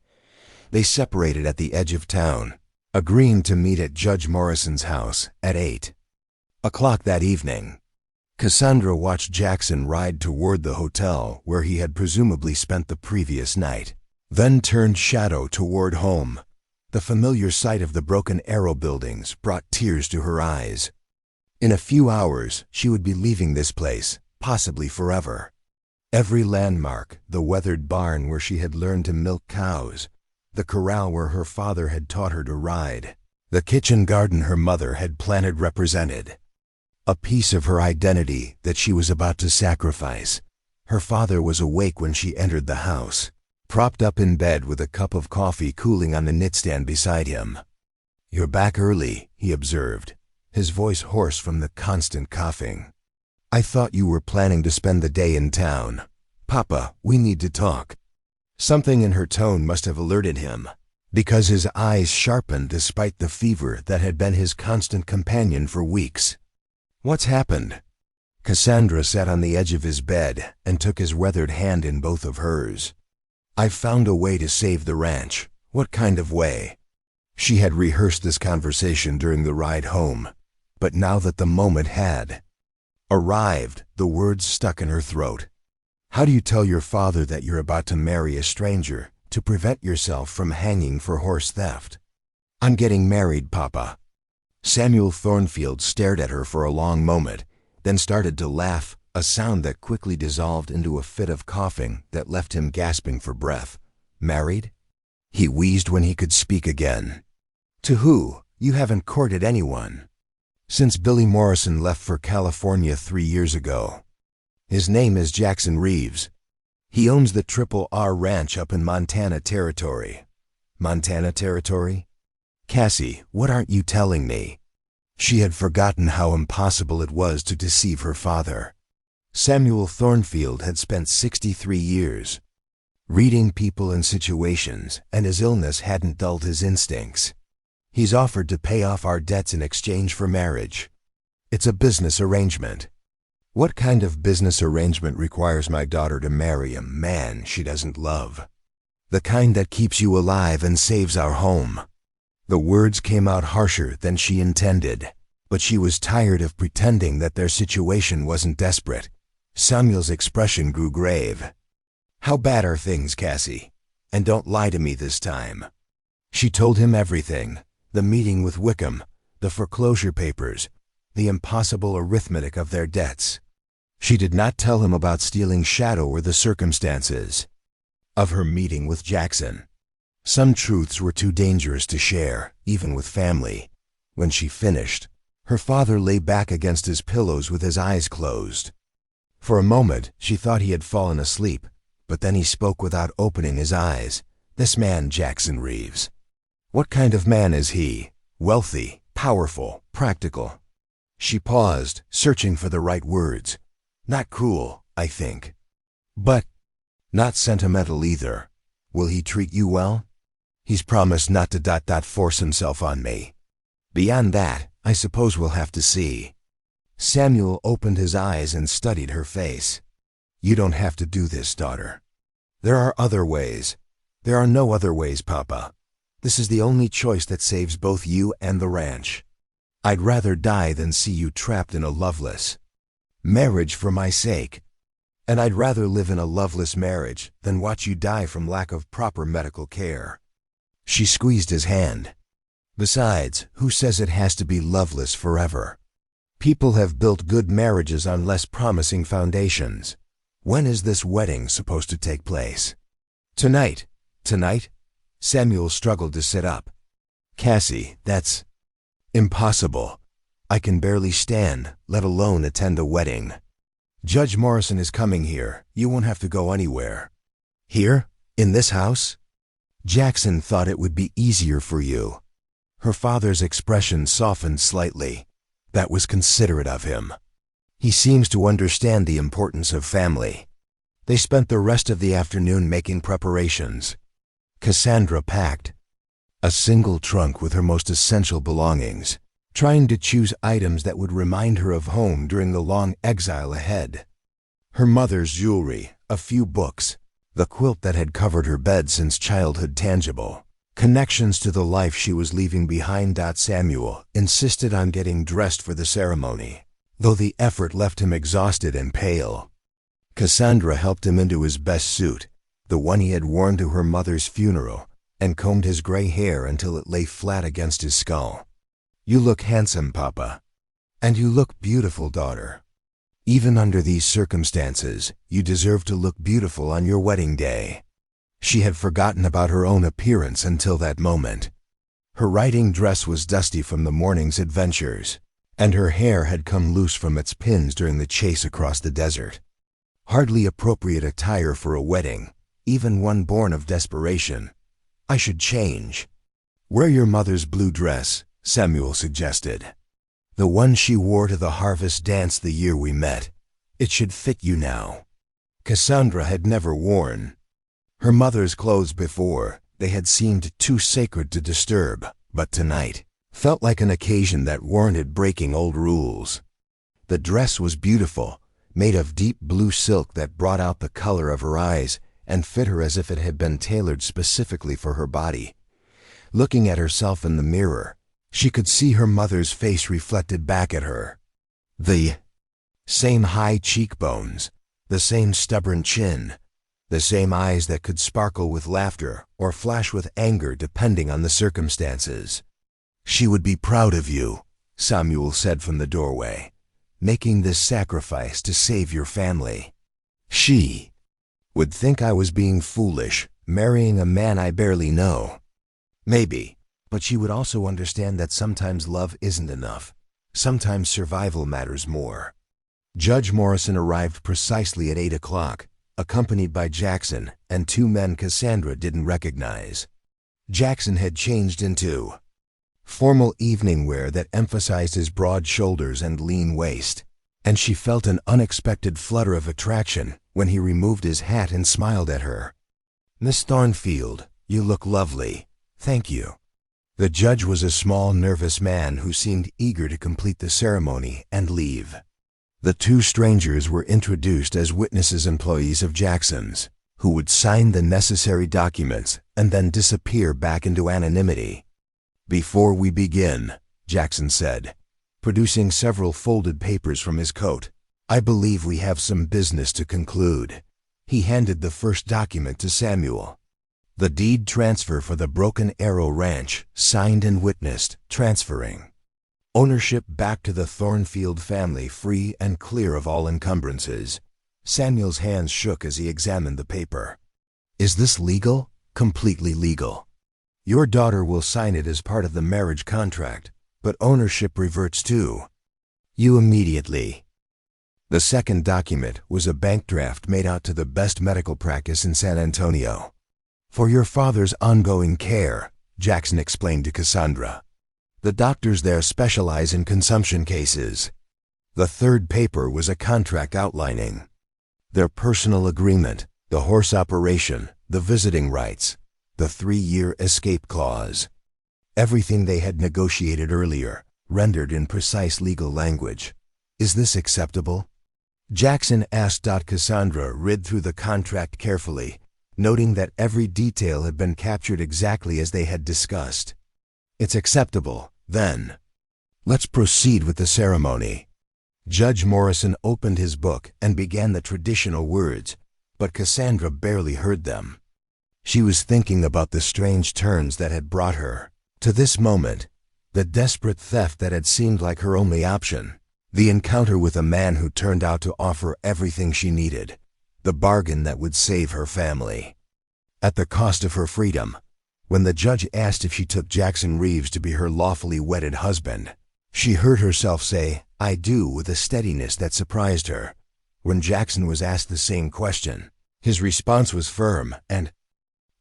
They separated at the edge of town, agreeing to meet at Judge Morrison's house at 8 o'clock that evening. Cassandra watched Jackson ride toward the hotel where he had presumably spent the previous night, then turned shadow toward home. The familiar sight of the Broken Arrow buildings brought tears to her eyes. In a few hours, she would be leaving this place, possibly forever. Every landmark, the weathered barn where she had learned to milk cows, the corral where her father had taught her to ride, the kitchen garden her mother had planted represented a piece of her identity that she was about to sacrifice. Her father was awake when she entered the house, propped up in bed with a cup of coffee cooling on the nightstand beside him. "You're back early," he observed, his voice hoarse from the constant coughing. "I thought you were planning to spend the day in town. Papa, we need to talk." Something in her tone must have alerted him, because his eyes sharpened despite the fever that had been his constant companion for weeks. "What's happened?" Cassandra sat on the edge of his bed and took his weathered hand in both of hers. "I've found a way to save the ranch." "What kind of way?" She had rehearsed this conversation during the ride home, but now that the moment had arrived, the words stuck in her throat. "How do you tell your father that you're about to marry a stranger to prevent yourself from hanging for horse theft?" "I'm getting married, Papa." Samuel Thornfield stared at her for a long moment, then started to laugh, a sound that quickly dissolved into a fit of coughing that left him gasping for breath. "Married?" He wheezed when he could speak again. "To who? You haven't courted anyone." "Since Billy Morrison left for California 3 years ago. His name is Jackson Reeves. He owns the Triple R Ranch up in Montana Territory." "Montana Territory?" "Cassie, what aren't you telling me?" She had forgotten how impossible it was to deceive her father. Samuel Thornfield had spent 63 years reading people and situations, and his illness hadn't dulled his instincts. "He's offered to pay off our debts in exchange for marriage. It's a business arrangement." "What kind of business arrangement requires my daughter to marry a man she doesn't love?" "The kind that keeps you alive and saves our home." The words came out harsher than she intended, but she was tired of pretending that their situation wasn't desperate. Samuel's expression grew grave. "How bad are things, Cassie? And don't lie to me this time." She told him everything: the meeting with Wickham, the foreclosure papers, the impossible arithmetic of their debts. She did not tell him about stealing Shadow or the circumstances of her meeting with Jackson. Some truths were too dangerous to share, even with family. When she finished, her father lay back against his pillows with his eyes closed. For a moment, she thought he had fallen asleep, but then he spoke without opening his eyes. "This man, Jackson Reeves. What kind of man is he? Wealthy, powerful, practical?" She paused, searching for the right words. "Not cruel, I think. But not sentimental either. Will he treat you well?" "He's promised not to force himself on me. Beyond that, I suppose we'll have to see." Samuel opened his eyes and studied her face. "You don't have to do this, daughter. There are other ways." "There are no other ways, Papa. This is the only choice that saves both you and the ranch. I'd rather die than see you trapped in a loveless marriage for my sake. And I'd rather live in a loveless marriage than watch you die from lack of proper medical care." She squeezed his hand. "Besides, who says it has to be loveless forever? People have built good marriages on less promising foundations. When is this wedding supposed to take place?" "Tonight." "Tonight?" Samuel struggled to sit up. "Cassie, that's impossible. I can barely stand, let alone attend a wedding. Judge Morrison is coming here. You won't have to go anywhere." "Here? In this house?" "Jackson thought it would be easier for you." Her father's expression softened slightly. That was considerate of him. He seems to understand the importance of family. They spent the rest of the afternoon making preparations. Cassandra packed a single trunk with her most essential belongings, trying to choose items that would remind her of home during the long exile ahead. Her mother's jewelry, a few books, the quilt that had covered her bed since childhood tangible. Connections to the life she was leaving behind. Samuel insisted on getting dressed for the ceremony, though the effort left him exhausted and pale. Cassandra helped him into his best suit, the one he had worn to her mother's funeral, and combed his gray hair until it lay flat against his skull. "You look handsome, Papa. And you look beautiful, daughter. Even under these circumstances, you deserve to look beautiful on your wedding day." She had forgotten about her own appearance until that moment. Her riding dress was dusty from the morning's adventures, and her hair had come loose from its pins during the chase across the desert. Hardly appropriate attire for a wedding, even one born of desperation. "I should change." "Wear your mother's blue dress," Samuel suggested. "The one she wore to the harvest dance the year we met. It should fit you now." Cassandra had never worn her mother's clothes before. They had seemed too sacred to disturb, but tonight felt like an occasion that warranted breaking old rules. The dress was beautiful, made of deep blue silk that brought out the color of her eyes and fit her as if it had been tailored specifically for her body. Looking at herself in the mirror, she could see her mother's face reflected back at her. The same high cheekbones, the same stubborn chin, the same eyes that could sparkle with laughter or flash with anger depending on the circumstances. "She would be proud of you," Samuel said from the doorway, "making this sacrifice to save your family. She would think I was being foolish, marrying a man I barely know. Maybe, but she would also understand that sometimes love isn't enough. Sometimes survival matters more." Judge Morrison arrived precisely at 8 o'clock, accompanied by Jackson and two men Cassandra didn't recognize. Jackson had changed into formal evening wear that emphasized his broad shoulders and lean waist, and she felt an unexpected flutter of attraction when he removed his hat and smiled at her. "Miss Thornfield, you look lovely. Thank you." The judge was a small, nervous man who seemed eager to complete the ceremony and leave. The two strangers were introduced as witnesses employees of Jackson's, who would sign the necessary documents and then disappear back into anonymity. "Before we begin," Jackson said, producing several folded papers from his coat, "I believe we have some business to conclude." He handed the first document to Samuel. "The deed transfer for the Broken Arrow Ranch, signed and witnessed, transferring ownership back to the Thornfield family free and clear of all encumbrances." Samuel's hands shook as he examined the paper. "Is this legal?" "Completely legal. Your daughter will sign it as part of the marriage contract, but ownership reverts to you immediately." The second document was a bank draft made out to the best medical practice in San Antonio. "For your father's ongoing care," Jackson explained to Cassandra. "The doctors there specialize in consumption cases." The third paper was a contract outlining their personal agreement, the horse operation, the visiting rights, the 3-year escape clause. Everything they had negotiated earlier, rendered in precise legal language. "Is this acceptable?" Jackson asked. Cassandra read through the contract carefully, noting that every detail had been captured exactly as they had discussed. "It's acceptable, then. Let's proceed with the ceremony." Judge Morrison opened his book and began the traditional words, but Cassandra barely heard them. She was thinking about the strange turns that had brought her to this moment, the desperate theft that had seemed like her only option, the encounter with a man who turned out to offer everything she needed, the bargain that would save her family, at the cost of her freedom. When the judge asked if she took Jackson Reeves to be her lawfully wedded husband, she heard herself say, "I do," with a steadiness that surprised her. When Jackson was asked the same question, his response was firm and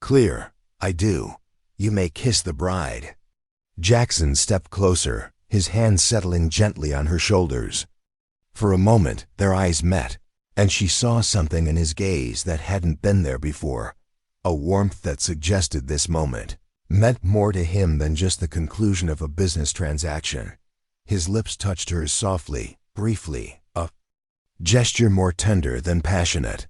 clear. "I do. You may kiss the bride." Jackson stepped closer, his hand settling gently on her shoulders. For a moment, their eyes met, and she saw something in his gaze that hadn't been there before. A warmth that suggested this moment meant more to him than just the conclusion of a business transaction. His lips touched hers softly, briefly, a gesture more tender than passionate.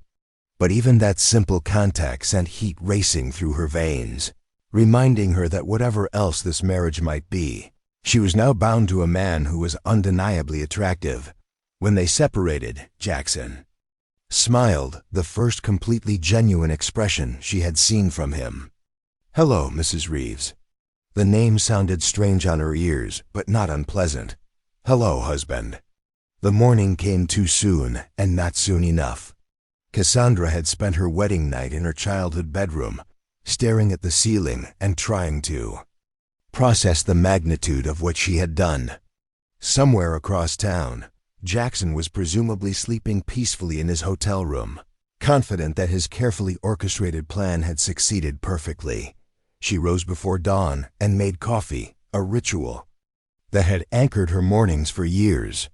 But even that simple contact sent heat racing through her veins, reminding her that whatever else this marriage might be, she was now bound to a man who was undeniably attractive. When they separated, Jackson smiled, the first completely genuine expression she had seen from him. "Hello, Mrs. Reeves." The name sounded strange on her ears, but not unpleasant. "Hello, husband." The morning came too soon, and not soon enough. Cassandra had spent her wedding night in her childhood bedroom, staring at the ceiling and trying to process the magnitude of what she had done. Somewhere across town, Jackson was presumably sleeping peacefully in his hotel room, confident that his carefully orchestrated plan had succeeded perfectly. She rose before dawn and made coffee, a ritual that had anchored her mornings for years.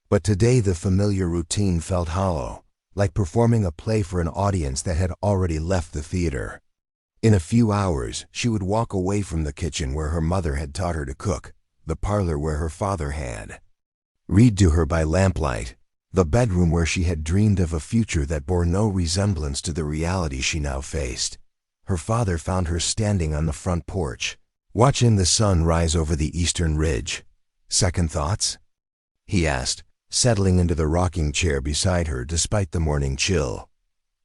But today the familiar routine felt hollow, like performing a play for an audience that had already left the theater. In a few hours, she would walk away from the kitchen where her mother had taught her to cook, the parlor where her father had read to her by lamplight, the bedroom where she had dreamed of a future that bore no resemblance to the reality she now faced. Her father found her standing on the front porch, watching the sun rise over the eastern ridge. "Second thoughts?" he asked, settling into the rocking chair beside her despite the morning chill.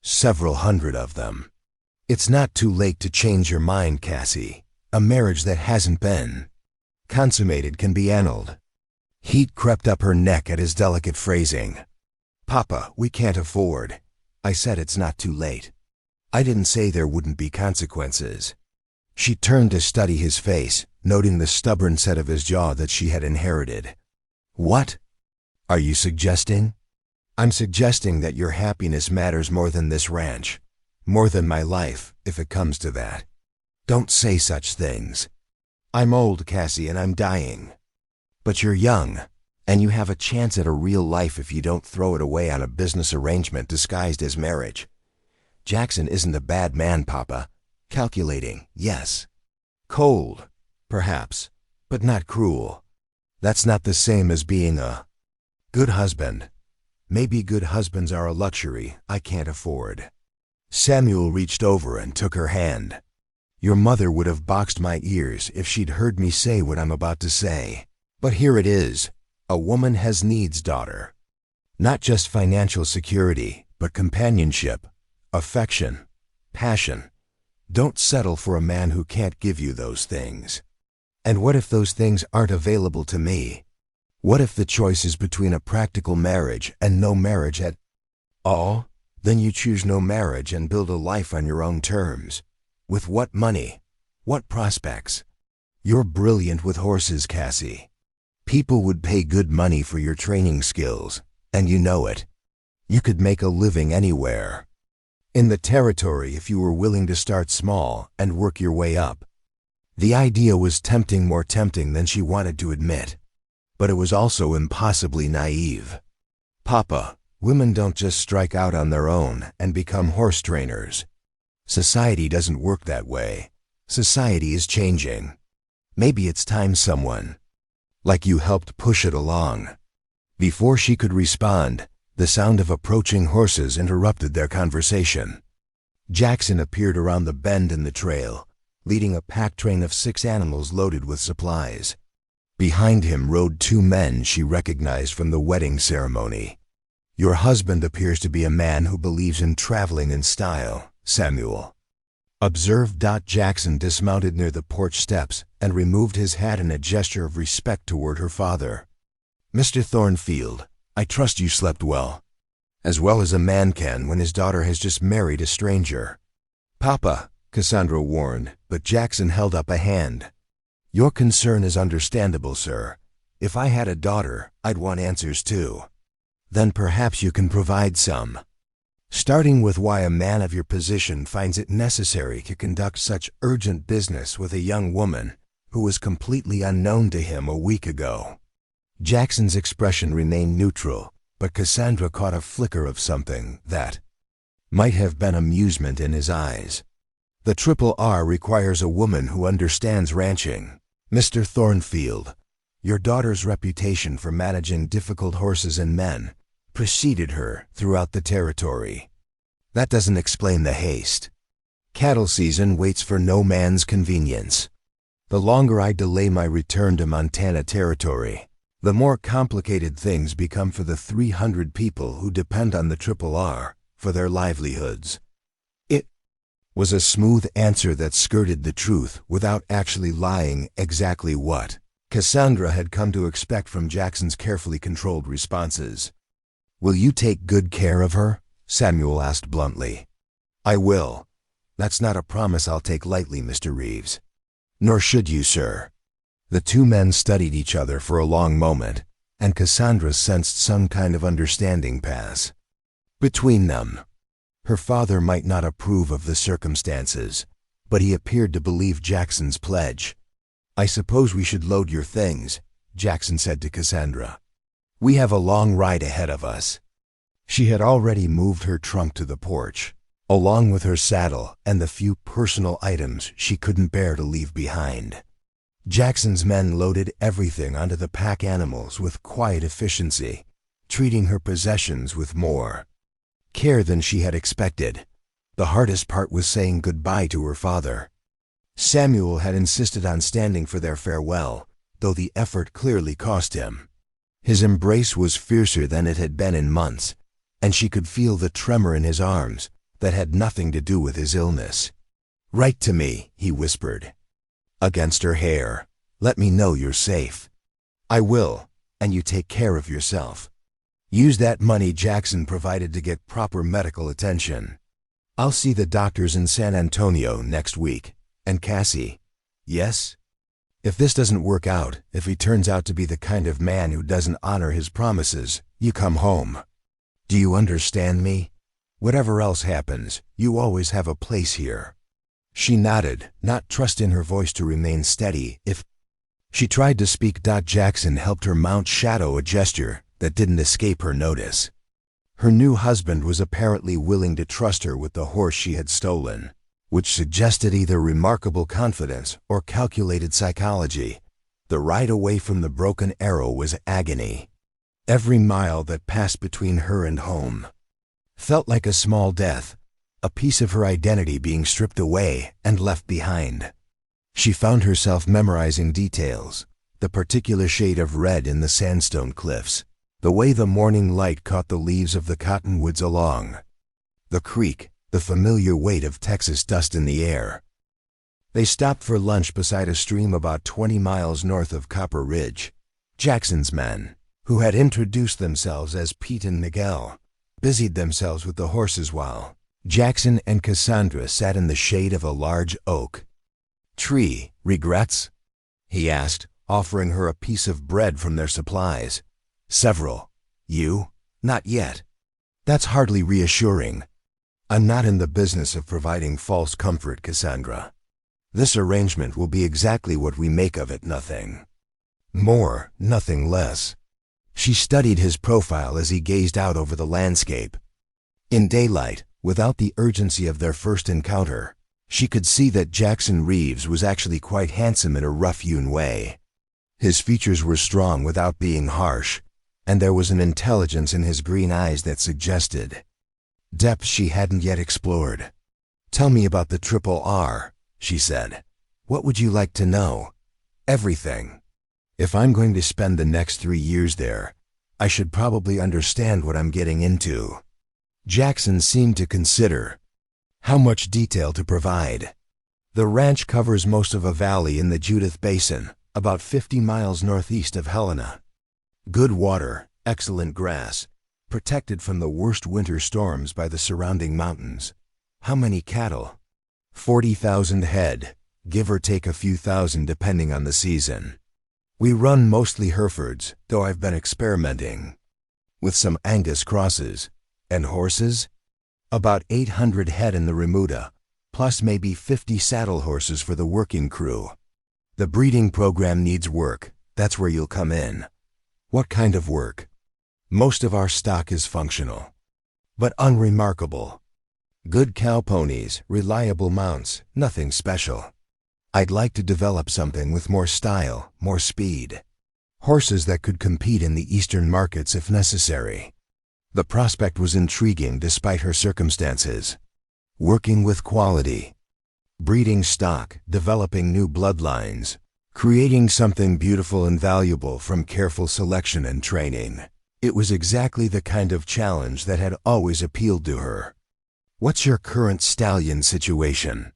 "Several hundred of them. It's not too late to change your mind, Cassie. A marriage that hasn't been consummated can be annulled." Heat crept up her neck at his delicate phrasing. "Papa, we can't afford." "I said it's not too late. I didn't say there wouldn't be consequences." She turned to study his face, noting the stubborn set of his jaw that she had inherited. "What are you suggesting?" "I'm suggesting that your happiness matters more than this ranch, more than my life, if it comes to that." "Don't say such things." "I'm old, Cassie, and I'm dying." "But you're young, and you have a chance at a real life if you don't throw it away on a business arrangement disguised as marriage. Jackson isn't a bad man, Papa. Calculating, yes. Cold, perhaps, but not cruel. That's not the same as being a good husband. Maybe good husbands are a luxury I can't afford." Samuel reached over and took her hand. "Your mother would have boxed my ears if she'd heard me say what I'm about to say. But here it is. A woman has needs, daughter. Not just financial security, but companionship, affection, passion. Don't settle for a man who can't give you those things. And what if those things aren't available to me? What if the choice is between a practical marriage and no marriage at all? Then you choose no marriage and build a life on your own terms. With what money? What prospects? You're brilliant with horses, Cassie. People would pay good money for your training skills, and you know it. You could make a living anywhere in the territory if you were willing to start small and work your way up." The idea was tempting, more tempting than she wanted to admit. But it was also impossibly naive. "Papa, women don't just strike out on their own and become horse trainers. Society doesn't work that way. Society is changing. Maybe it's time someone like you helped push it along." Before she could respond, the sound of approaching horses interrupted their conversation. Jackson appeared around the bend in the trail, leading a pack train of 6 animals loaded with supplies. Behind him rode 2 men she recognized from the wedding ceremony. "Your husband appears to be a man who believes in traveling in style, Samuel," observed. Jackson dismounted near the porch steps and removed his hat in a gesture of respect toward her father. "Mr. Thornfield, I trust you slept well as a man can when his daughter has just married a stranger." "Papa," Cassandra warned, but Jackson held up a hand. "Your concern is understandable, sir. If I had a daughter, I'd want answers too." "Then perhaps you can provide some. Starting with why a man of your position finds it necessary to conduct such urgent business with a young woman who was completely unknown to him a week ago." Jackson's expression remained neutral, but Cassandra caught a flicker of something that might have been amusement in his eyes. "The Triple R requires a woman who understands ranching. Mr. Thornfield, your daughter's reputation for managing difficult horses and men preceded her throughout the territory. That doesn't explain the haste. Cattle season waits for no man's convenience. The longer I delay my return to Montana Territory, the more complicated things become for the 300 people who depend on the Triple R for their livelihoods. It was a smooth answer that skirted the truth without actually lying exactly what Cassandra had come to expect from Jackson's carefully controlled responses. "Will you take good care of her?" Samuel asked bluntly. "I will. That's not a promise I'll take lightly, Mr. Reeves." "Nor should you, sir." The two men studied each other for a long moment, and Cassandra sensed some kind of understanding pass between them. Her father might not approve of the circumstances, but he appeared to believe Jackson's pledge. "I suppose we should load your things," Jackson said to Cassandra. "We have a long ride ahead of us." She had already moved her trunk to the porch, along with her saddle and the few personal items she couldn't bear to leave behind. Jackson's men loaded everything onto the pack animals with quiet efficiency, treating her possessions with more care than she had expected. The hardest part was saying goodbye to her father. Samuel had insisted on standing for their farewell, though the effort clearly cost him. His embrace was fiercer than it had been in months, and she could feel the tremor in his arms that had nothing to do with his illness. "Write to me," he whispered against her hair. "Let me know you're safe." "I will, and you take care of yourself. Use that money Jackson provided to get proper medical attention. I'll see the doctors in San Antonio next week. And Cassie." "Yes?" "If this doesn't work out, if he turns out to be the kind of man who doesn't honor his promises, you come home. Do you understand me? Whatever else happens, you always have a place here." She nodded, not trusting her voice to remain steady. If she tried to speak, Jackson helped her mount Shadow, a gesture that didn't escape her notice. Her new husband was apparently willing to trust her with the horse she had stolen, which suggested either remarkable confidence or calculated psychology. The ride away from the Broken Arrow was agony. Every mile that passed between her and home felt like a small death, a piece of her identity being stripped away and left behind. She found herself memorizing details, the particular shade of red in the sandstone cliffs, the way the morning light caught the leaves of the cottonwoods along the creek, the familiar weight of Texas dust in the air. They stopped for lunch beside a stream about 20 miles north of Copper Ridge. Jackson's men, who had introduced themselves as Pete and Miguel, busied themselves with the horses while Jackson and Cassandra sat in the shade of a large oak tree. "Regrets?" he asked, offering her a piece of bread from their supplies. "Several. You? Not yet." "That's hardly reassuring." "I'm not in the business of providing false comfort, Cassandra. This arrangement will be exactly what we make of it, nothing more, nothing less." She studied his profile as he gazed out over the landscape. In daylight, without the urgency of their first encounter, she could see that Jackson Reeves was actually quite handsome in a rough-hewn way. His features were strong without being harsh, and there was an intelligence in his green eyes that suggested depth she hadn't yet explored. "Tell me about the Triple R," she said. "What would you like to know?" "Everything. If I'm going to spend the next 3 years there, I should probably understand what I'm getting into." Jackson seemed to consider how much detail to provide. "The ranch covers most of a valley in the Judith Basin, about 50 miles northeast of Helena. Good water, excellent grass, protected from the worst winter storms by the surrounding mountains." "How many cattle?" 40,000 head, give or take a few thousand depending on the season. We run mostly Herefords, though I've been experimenting with some Angus crosses. "And horses?" "About 800 head in the remuda, plus maybe 50 saddle horses for the working crew. The breeding program needs work. That's where you'll come in." "What kind of work?" "Most of our stock is functional, but unremarkable. Good cow ponies, reliable mounts, nothing special. I'd like to develop something with more style, more speed. Horses that could compete in the eastern markets if necessary." The prospect was intriguing despite her circumstances. Working with quality, breeding stock, developing new bloodlines, creating something beautiful and valuable from careful selection and training. It was exactly the kind of challenge that had always appealed to her. What's your current stallion situation?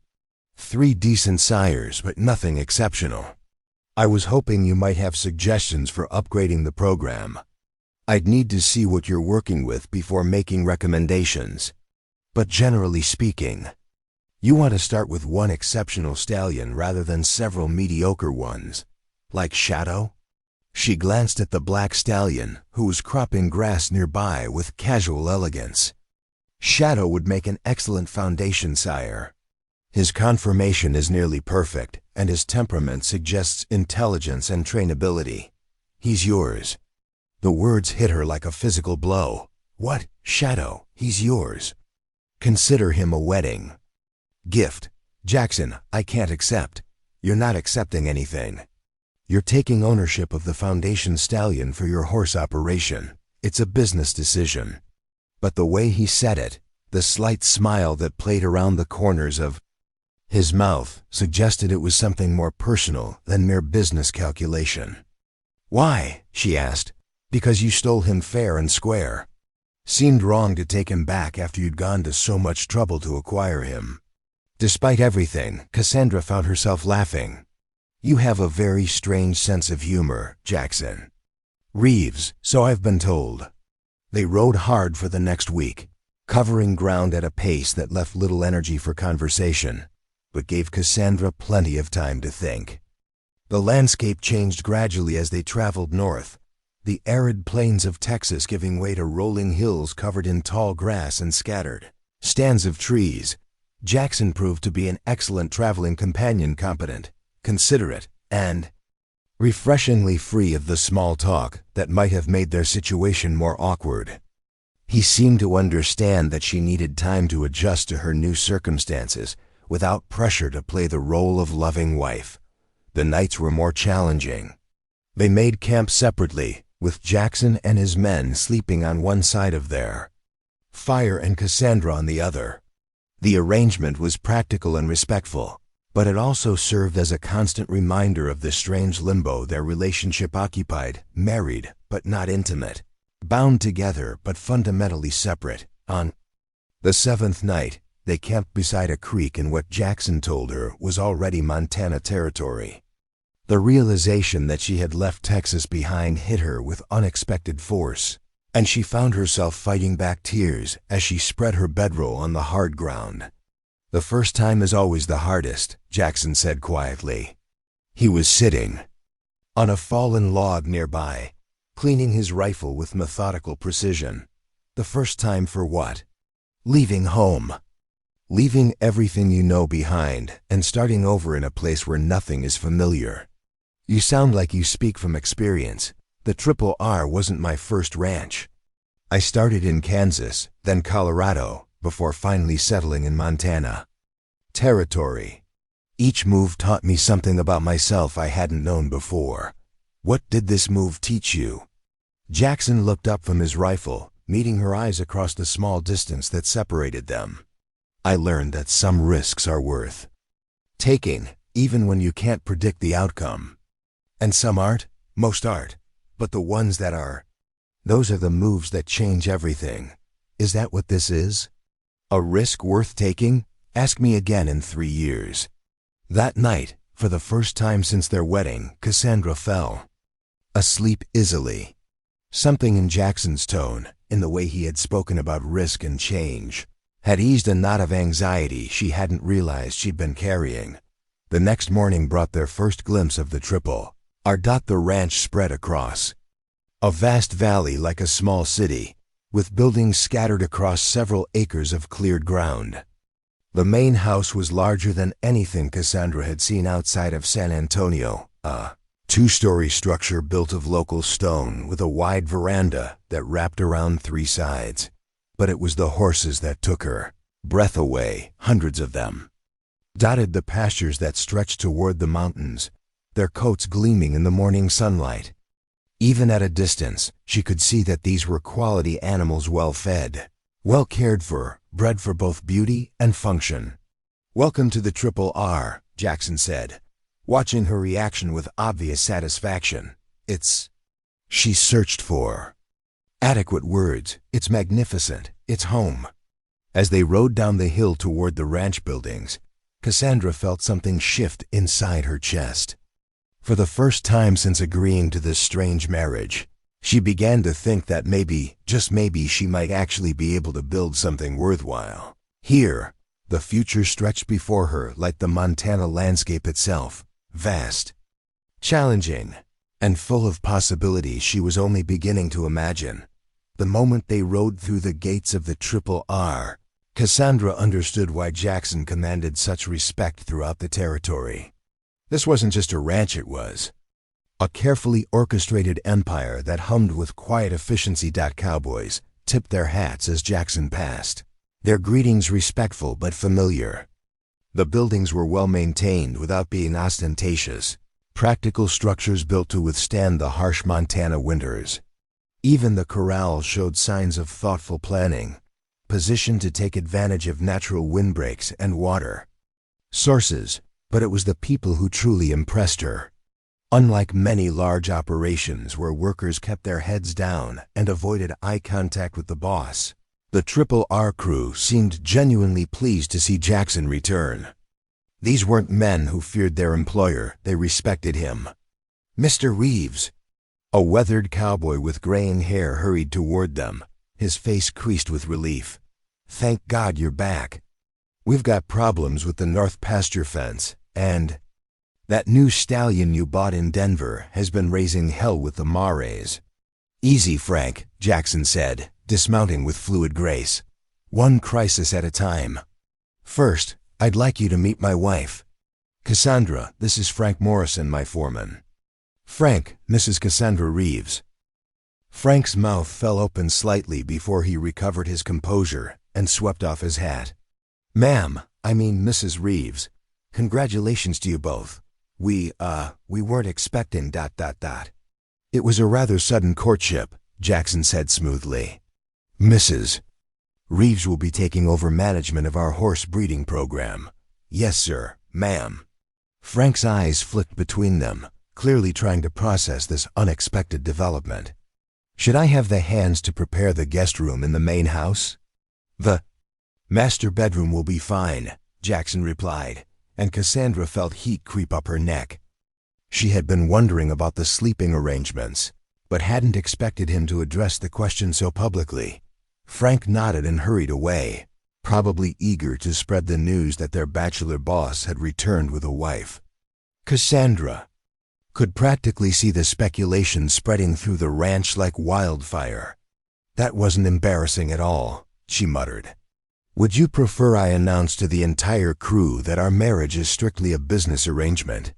3 decent sires, but nothing exceptional. I was hoping you might have suggestions for upgrading the program. I'd need to see what you're working with before making recommendations. But generally speaking, you want to start with one exceptional stallion rather than several mediocre ones, like Shadow? She glanced at the black stallion, who was cropping grass nearby with casual elegance. Shadow would make an excellent foundation sire. His conformation is nearly perfect, and his temperament suggests intelligence and trainability. He's yours. The words hit her like a physical blow. What? Shadow, he's yours. Consider him a wedding gift. Jackson, I can't accept. You're not accepting anything. You're taking ownership of the foundation stallion for your horse operation. It's a business decision. But the way he said it, the slight smile that played around the corners of his mouth, suggested it was something more personal than mere business calculation. Why? She asked. Because you stole him fair and square. Seemed wrong to take him back after you'd gone to so much trouble to acquire him. Despite everything, Cassandra found herself laughing. You have a very strange sense of humor, Jackson. Reeves, so I've been told. They rode hard for the next week, covering ground at a pace that left little energy for conversation, but gave Cassandra plenty of time to think. The landscape changed gradually as they traveled north, the arid plains of Texas giving way to rolling hills covered in tall grass and scattered stands of trees. Jackson proved to be an excellent traveling companion, competent, considerate, and refreshingly free of the small talk that might have made their situation more awkward. He seemed to understand that she needed time to adjust to her new circumstances without pressure to play the role of loving wife. The nights were more challenging. They made camp separately, with Jackson and his men sleeping on one side of their fire and Cassandra on the other. The arrangement was practical and respectful, but it also served as a constant reminder of the strange limbo their relationship occupied, married but not intimate, bound together but fundamentally separate. On the 7th night, they camped beside a creek in what Jackson told her was already Montana territory. The realization that she had left Texas behind hit her with unexpected force, and she found herself fighting back tears as she spread her bedroll on the hard ground. The first time is always the hardest, Jackson said quietly. He was sitting on a fallen log nearby, cleaning his rifle with methodical precision. The first time for what? Leaving home. Leaving everything you know behind and starting over in a place where nothing is familiar. You sound like you speak from experience. The Triple R wasn't my first ranch. I started in Kansas, then Colorado, before finally settling in Montana. Territory. Each move taught me something about myself I hadn't known before. What did this move teach you? Jackson looked up from his rifle, meeting her eyes across the small distance that separated them. I learned that some risks are worth taking, even when you can't predict the outcome. And some aren't, most aren't, but the ones that are, those are the moves that change everything. Is that what this is? A risk worth taking? Ask me again in 3 years. That night, for the first time since their wedding, Cassandra fell asleep easily. Something in Jackson's tone, in the way he had spoken about risk and change, had eased a knot of anxiety she hadn't realized she'd been carrying. The next morning brought their first glimpse of the Triple R. The ranch spread across a vast valley like a small city, with buildings scattered across several acres of cleared ground. The main house was larger than anything Cassandra had seen outside of San Antonio, a 2-story structure built of local stone with a wide veranda that wrapped around 3 sides. But it was the horses that took her breath away, hundreds of them. Dotted the pastures that stretched toward the mountains, their coats gleaming in the morning sunlight. Even at a distance, she could see that these were quality animals, well fed, well cared for, bred for both beauty and function. "Welcome to the Triple R," Jackson said, watching her reaction with obvious satisfaction. She searched for adequate words. "It's magnificent. It's home." As they rode down the hill toward the ranch buildings, Cassandra felt something shift inside her chest. For the first time since agreeing to this strange marriage, she began to think that maybe, just maybe, she might actually be able to build something worthwhile. Here, the future stretched before her like the Montana landscape itself, vast, challenging, and full of possibilities she was only beginning to imagine. The moment they rode through the gates of the Triple R, Cassandra understood why Jackson commanded such respect throughout the territory. This wasn't just a ranch, it was a carefully orchestrated empire that hummed with quiet efficiency. Cowboys tipped their hats as Jackson passed, their greetings respectful but familiar. The buildings were well maintained without being ostentatious, practical structures built to withstand the harsh Montana winters. Even the corral showed signs of thoughtful planning, positioned to take advantage of natural windbreaks and water sources, but it was the people who truly impressed her. Unlike many large operations where workers kept their heads down and avoided eye contact with the boss, the Triple R crew seemed genuinely pleased to see Jackson return. These weren't men who feared their employer, they respected him. "Mr. Reeves," a weathered cowboy with graying hair hurried toward them, his face creased with relief. "Thank God you're back. We've got problems with the north pasture fence, and that new stallion you bought in Denver has been raising hell with the Mares." "Easy, Frank," Jackson said, dismounting with fluid grace. "One crisis at a time. First, I'd like you to meet my wife. Cassandra, this is Frank Morrison, my foreman." "Frank, Mrs. Cassandra Reeves." Frank's mouth fell open slightly before he recovered his composure and swept off his hat. "Ma'am, I mean Mrs. Reeves, congratulations to you both. We weren't expecting ... It was a rather sudden courtship," Jackson said smoothly. "Mrs. Reeves will be taking over management of our horse breeding program." "Yes, sir, ma'am." Frank's eyes flicked between them, clearly trying to process this unexpected development. "Should I have the hands to prepare the guest room in the main house?" "The master bedroom will be fine," Jackson replied, and Cassandra felt heat creep up her neck. She had been wondering about the sleeping arrangements, but hadn't expected him to address the question so publicly. Frank nodded and hurried away, probably eager to spread the news that their bachelor boss had returned with a wife. Cassandra could practically see the speculation spreading through the ranch like wildfire. "That wasn't embarrassing at all," she muttered. "Would you prefer I announce to the entire crew that our marriage is strictly a business arrangement?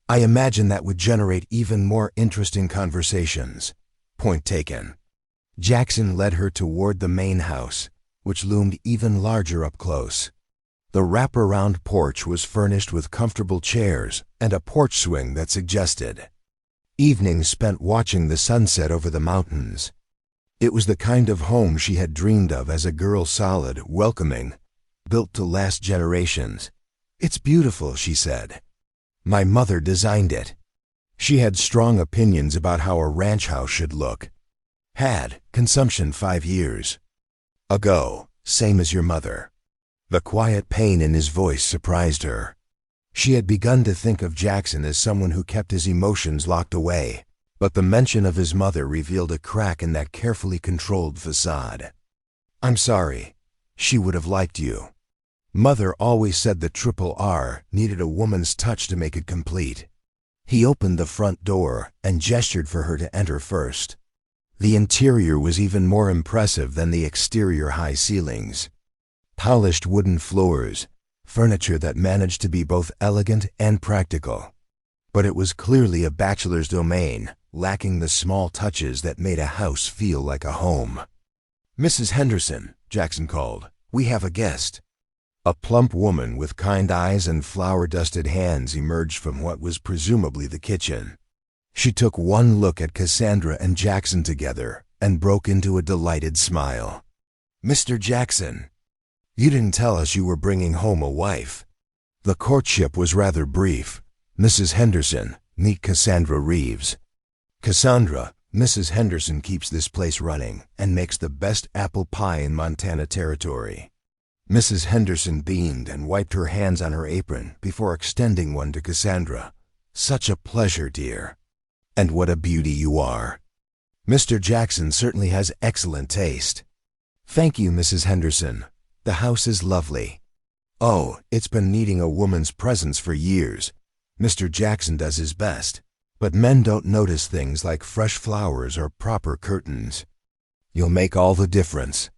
I imagine that would generate even more interesting conversations." Point taken. Jackson led her toward the main house, which loomed even larger up close. The wraparound porch was furnished with comfortable chairs and a porch swing that suggested evenings spent watching the sunset over the mountains. It was the kind of home she had dreamed of as a girl, solid, welcoming, built to last generations. "It's beautiful," she said. "My mother designed it." She had strong opinions about how a ranch house should look. "Had consumption 5 years ago, same as your mother." The quiet pain in his voice surprised her. She had begun to think of Jackson as someone who kept his emotions locked away, but the mention of his mother revealed a crack in that carefully controlled facade. "I'm sorry. She would have liked you. Mother always said the Triple R needed a woman's touch to make it complete." He opened the front door and gestured for her to enter first. The interior was even more impressive than the exterior high ceilings. Polished wooden floors, furniture that managed to be both elegant and practical. But it was clearly a bachelor's domain, lacking the small touches that made a house feel like a home. "Mrs. Henderson," Jackson called, "we have a guest." A plump woman with kind eyes and flour-dusted hands emerged from what was presumably the kitchen. She took one look at Cassandra and Jackson together and broke into a delighted smile. "Mr. Jackson, you didn't tell us you were bringing home a wife." The courtship was rather brief. "Mrs. Henderson, meet Cassandra Reeves." "Cassandra, Mrs. Henderson keeps this place running and makes the best apple pie in Montana Territory." Mrs. Henderson beamed and wiped her hands on her apron before extending one to Cassandra. "Such a pleasure, dear. And what a beauty you are. Mr. Jackson certainly has excellent taste." "Thank you, Mrs. Henderson. The house is lovely." "Oh, it's been needing a woman's presence for years. Mr. Jackson does his best, but men don't notice things like fresh flowers or proper curtains. You'll make all the difference."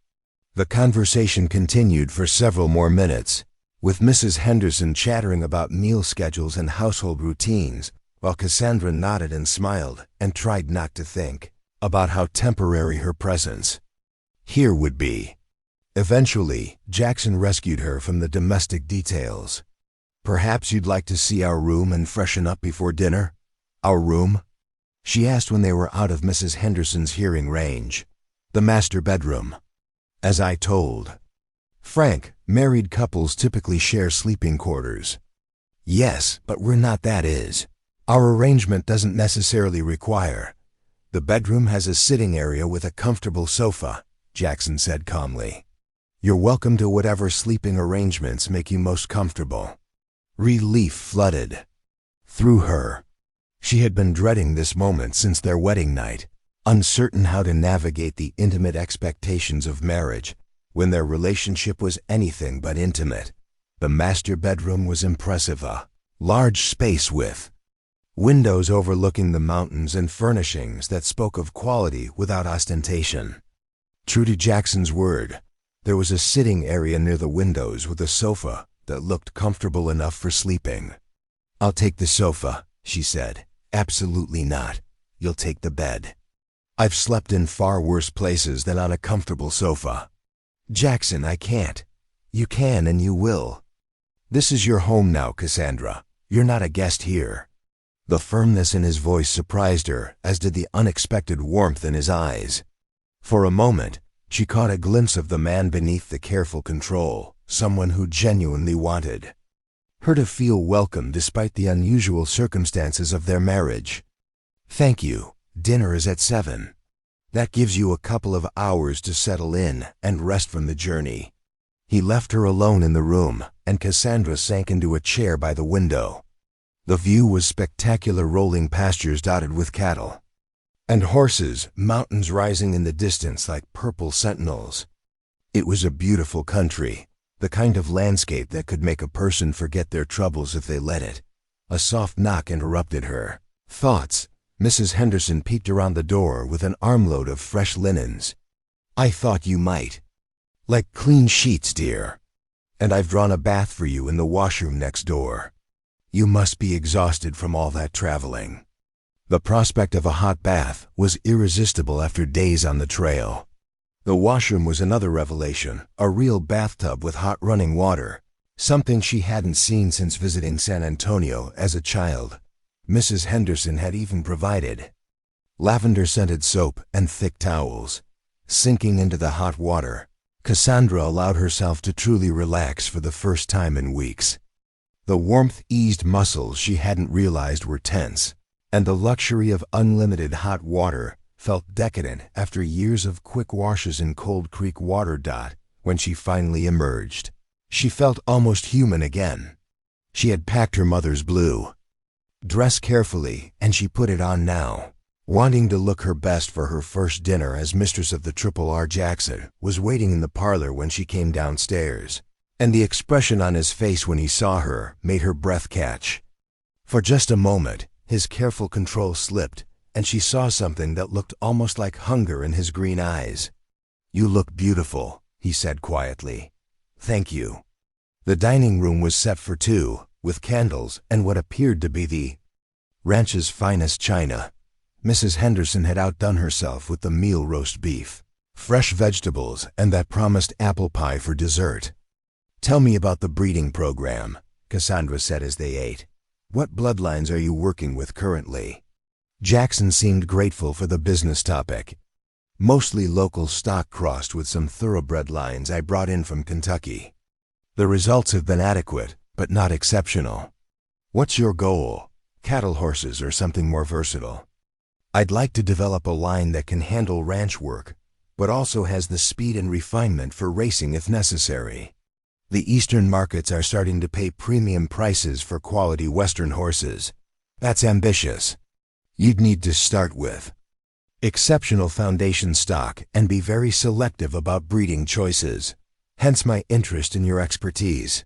The conversation continued for several more minutes, with Mrs. Henderson chattering about meal schedules and household routines, while Cassandra nodded and smiled and tried not to think about how temporary her presence here would be. Eventually, Jackson rescued her from the domestic details. "Perhaps you'd like to see our room and freshen up before dinner?" "Our room?" she asked when they were out of Mrs. Henderson's hearing range. "The master bedroom." "As I told Frank, married couples typically share sleeping quarters." "Yes, but we're not, that is. Our arrangement doesn't necessarily require." "The bedroom has a sitting area with a comfortable sofa," Jackson said calmly. "You're welcome to whatever sleeping arrangements make you most comfortable." Relief flooded through her. She had been dreading this moment since their wedding night, uncertain how to navigate the intimate expectations of marriage when their relationship was anything but intimate. The master bedroom was impressive, a large space with windows overlooking the mountains and furnishings that spoke of quality without ostentation. True to Jackson's word, there was a sitting area near the windows with a sofa that looked comfortable enough for sleeping. "I'll take the sofa," she said. "Absolutely not. You'll take the bed. I've slept in far worse places than on a comfortable sofa." "Jackson, I can't." "You can and you will. This is your home now, Cassandra. You're not a guest here." The firmness in his voice surprised her, as did the unexpected warmth in his eyes. For a moment, she caught a glimpse of the man beneath the careful control, someone who genuinely wanted her to feel welcome despite the unusual circumstances of their marriage. "Thank you. Dinner is at 7. That gives you a couple of hours to settle in and rest from the journey." He left her alone in the room, and Cassandra sank into a chair by the window. The view was spectacular, rolling pastures dotted with cattle and horses, mountains rising in the distance like purple sentinels. It was a beautiful country, the kind of landscape that could make a person forget their troubles if they let it. A soft knock interrupted her thoughts. Mrs. Henderson peeked around the door with an armload of fresh linens. "I thought you might like clean sheets, dear. And I've drawn a bath for you in the washroom next door. You must be exhausted from all that traveling." The prospect of a hot bath was irresistible after days on the trail. The washroom was another revelation, a real bathtub with hot running water, something she hadn't seen since visiting San Antonio as a child. Mrs. Henderson had even provided lavender-scented soap and thick towels. Sinking into the hot water, Cassandra allowed herself to truly relax for the first time in weeks. The warmth eased muscles she hadn't realized were tense, and the luxury of unlimited hot water felt decadent after years of quick washes in Cold Creek water. When she finally emerged, she felt almost human again. She had packed her mother's blue dress carefully, and she put it on now, wanting to look her best for her first dinner as mistress of the Triple R. Jackson was waiting in the parlor when she came downstairs, and the expression on his face when he saw her made her breath catch. For just a moment, his careful control slipped, and she saw something that looked almost like hunger in his green eyes. "You look beautiful," he said quietly. "Thank you." The dining room was set for two, with candles and what appeared to be the ranch's finest china. Mrs. Henderson had outdone herself with the meal roast beef, fresh vegetables, and that promised apple pie for dessert. "Tell me about the breeding program," Cassandra said as they ate. "What bloodlines are you working with currently?" Jackson seemed grateful for the business topic. Mostly local stock crossed with some thoroughbred lines I brought in from Kentucky. The results have been adequate, but not exceptional. What's your goal? Cattle horses or something more versatile? I'd like to develop a line that can handle ranch work, but also has the speed and refinement for racing if necessary. The eastern markets are starting to pay premium prices for quality western horses. That's ambitious. You'd need to start with exceptional foundation stock and be very selective about breeding choices. Hence my interest in your expertise.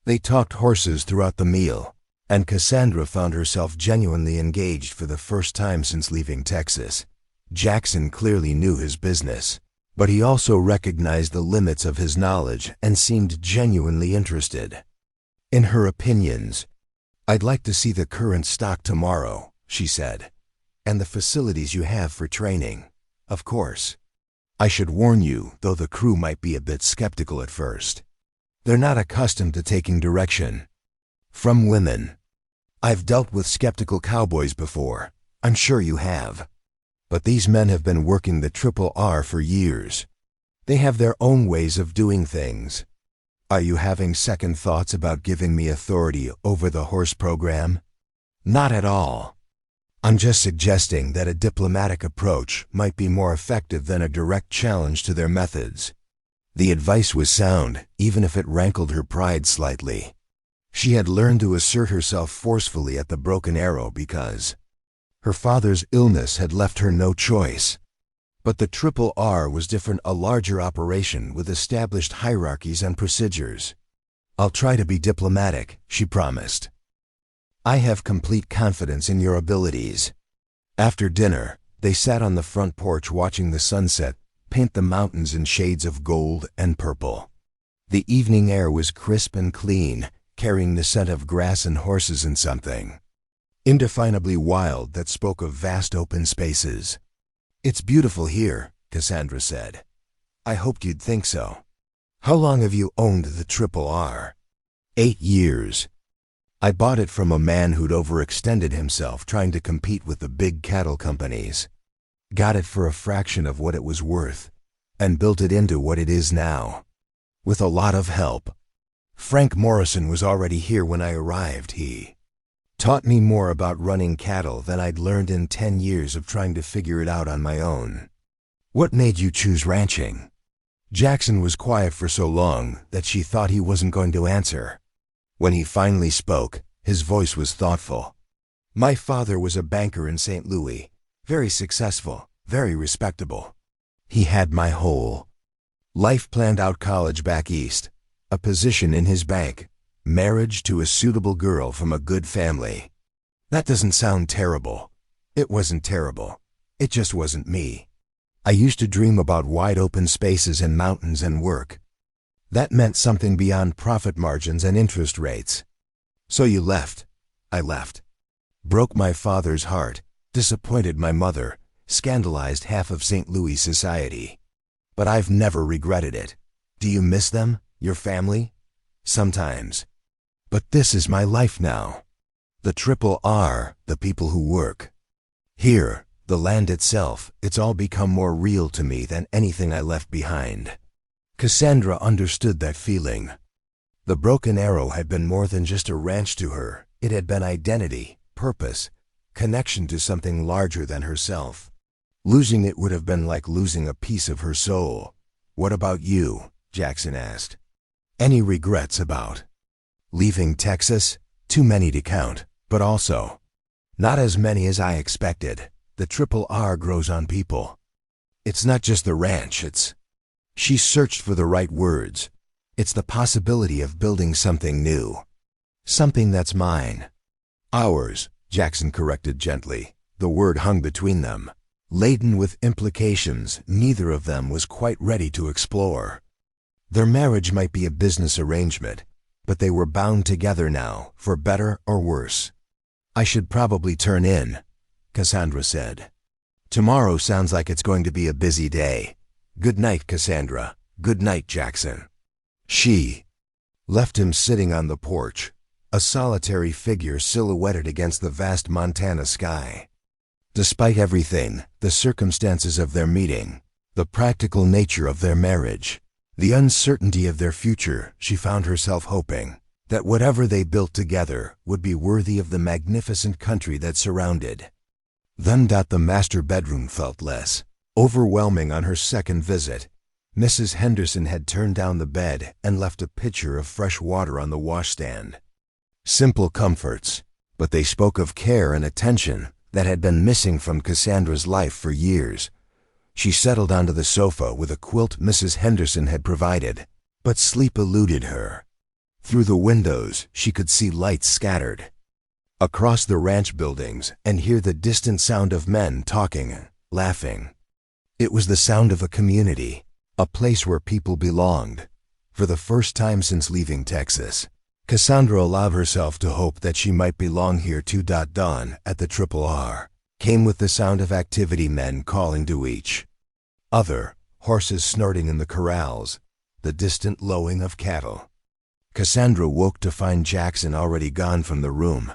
They talked horses throughout the meal, and Cassandra found herself genuinely engaged for the first time since leaving Texas. Jackson clearly knew his business, but he also recognized the limits of his knowledge and seemed genuinely interested. In her opinions, "I'd like to see the current stock tomorrow," she said, "and the facilities you have for training, of course. I should warn you, though the crew might be a bit skeptical at first. They're not accustomed to taking direction from women. I've dealt with skeptical cowboys before. I'm sure you have. But these men have been working the Triple R for years. They have their own ways of doing things. Are you having second thoughts about giving me authority over the horse program?" "Not at all. I'm just suggesting that a diplomatic approach might be more effective than a direct challenge to their methods." The advice was sound, even if it rankled her pride slightly. She had learned to assert herself forcefully at the Broken Arrow because her father's illness had left her no choice. But the Triple R was different, a larger operation with established hierarchies and procedures. "I'll try to be diplomatic," she promised. "I have complete confidence in your abilities." After dinner, they sat on the front porch watching the sunset paint the mountains in shades of gold and purple. The evening air was crisp and clean, carrying the scent of grass and horses and something indefinably wild that spoke of vast open spaces. "It's beautiful here," Cassandra said. "I hoped you'd think so." "How long have you owned the Triple R?" 8 years. I bought it from a man who'd overextended himself trying to compete with the big cattle companies. Got it for a fraction of what it was worth, and built it into what it is now. With a lot of help. Frank Morrison was already here when I arrived. He taught me more about running cattle than I'd learned in 10 years of trying to figure it out on my own. "What made you choose ranching?" Jackson was quiet for so long that she thought he wasn't going to answer. When he finally spoke, his voice was thoughtful. "My father was a banker in St. Louis, very successful, very respectable. He had my whole life planned out: college back east, a position in his bank, marriage to a suitable girl from a good family." That doesn't sound terrible. It wasn't terrible. It just wasn't me. I used to dream about wide open spaces and mountains and work. That meant something beyond profit margins and interest rates. "So you left." I left. Broke my father's heart, disappointed my mother, scandalized half of St. Louis society. But I've never regretted it. Do you miss them, your family? Sometimes. But this is my life now. The Triple R, the people who work here, the land itself, it's all become more real to me than anything I left behind. Cassandra understood that feeling. The Broken Arrow had been more than just a ranch to her. It had been identity, purpose, connection to something larger than herself. Losing it would have been like losing a piece of her soul. "What about you?" Jackson asked. "Any regrets about leaving Texas?" "Too many to count, but also not as many as I expected. The Triple R grows on people. It's not just the ranch, it's..." She searched for the right words. "It's the possibility of building something new. Something that's mine." "Ours," Jackson corrected gently. The word hung between them, laden with implications neither of them was quite ready to explore. Their marriage might be a business arrangement, but they were bound together now, for better or worse. "I should probably turn in," Cassandra said. "Tomorrow sounds like it's going to be a busy day. Good night, Cassandra. Good night, Jackson." She left him sitting on the porch, a solitary figure silhouetted against the vast Montana sky. Despite everything, the circumstances of their meeting, the practical nature of their marriage, the uncertainty of their future, she found herself hoping that whatever they built together would be worthy of the magnificent country that surrounded. Then the master bedroom felt less overwhelming on her second visit. Mrs. Henderson had turned down the bed and left a pitcher of fresh water on the washstand. Simple comforts, but they spoke of care and attention that had been missing from Cassandra's life for years. She settled onto the sofa with a quilt Mrs. Henderson had provided, but sleep eluded her. Through the windows, she could see lights scattered across the ranch buildings and hear the distant sound of men talking, laughing. It was the sound of a community, a place where people belonged. For the first time since leaving Texas, Cassandra allowed herself to hope that she might belong here too. Dawn at the Triple R came with the sound of activity men calling to each other, horses snorting in the corrals, the distant lowing of cattle. Cassandra woke to find Jackson already gone from the room,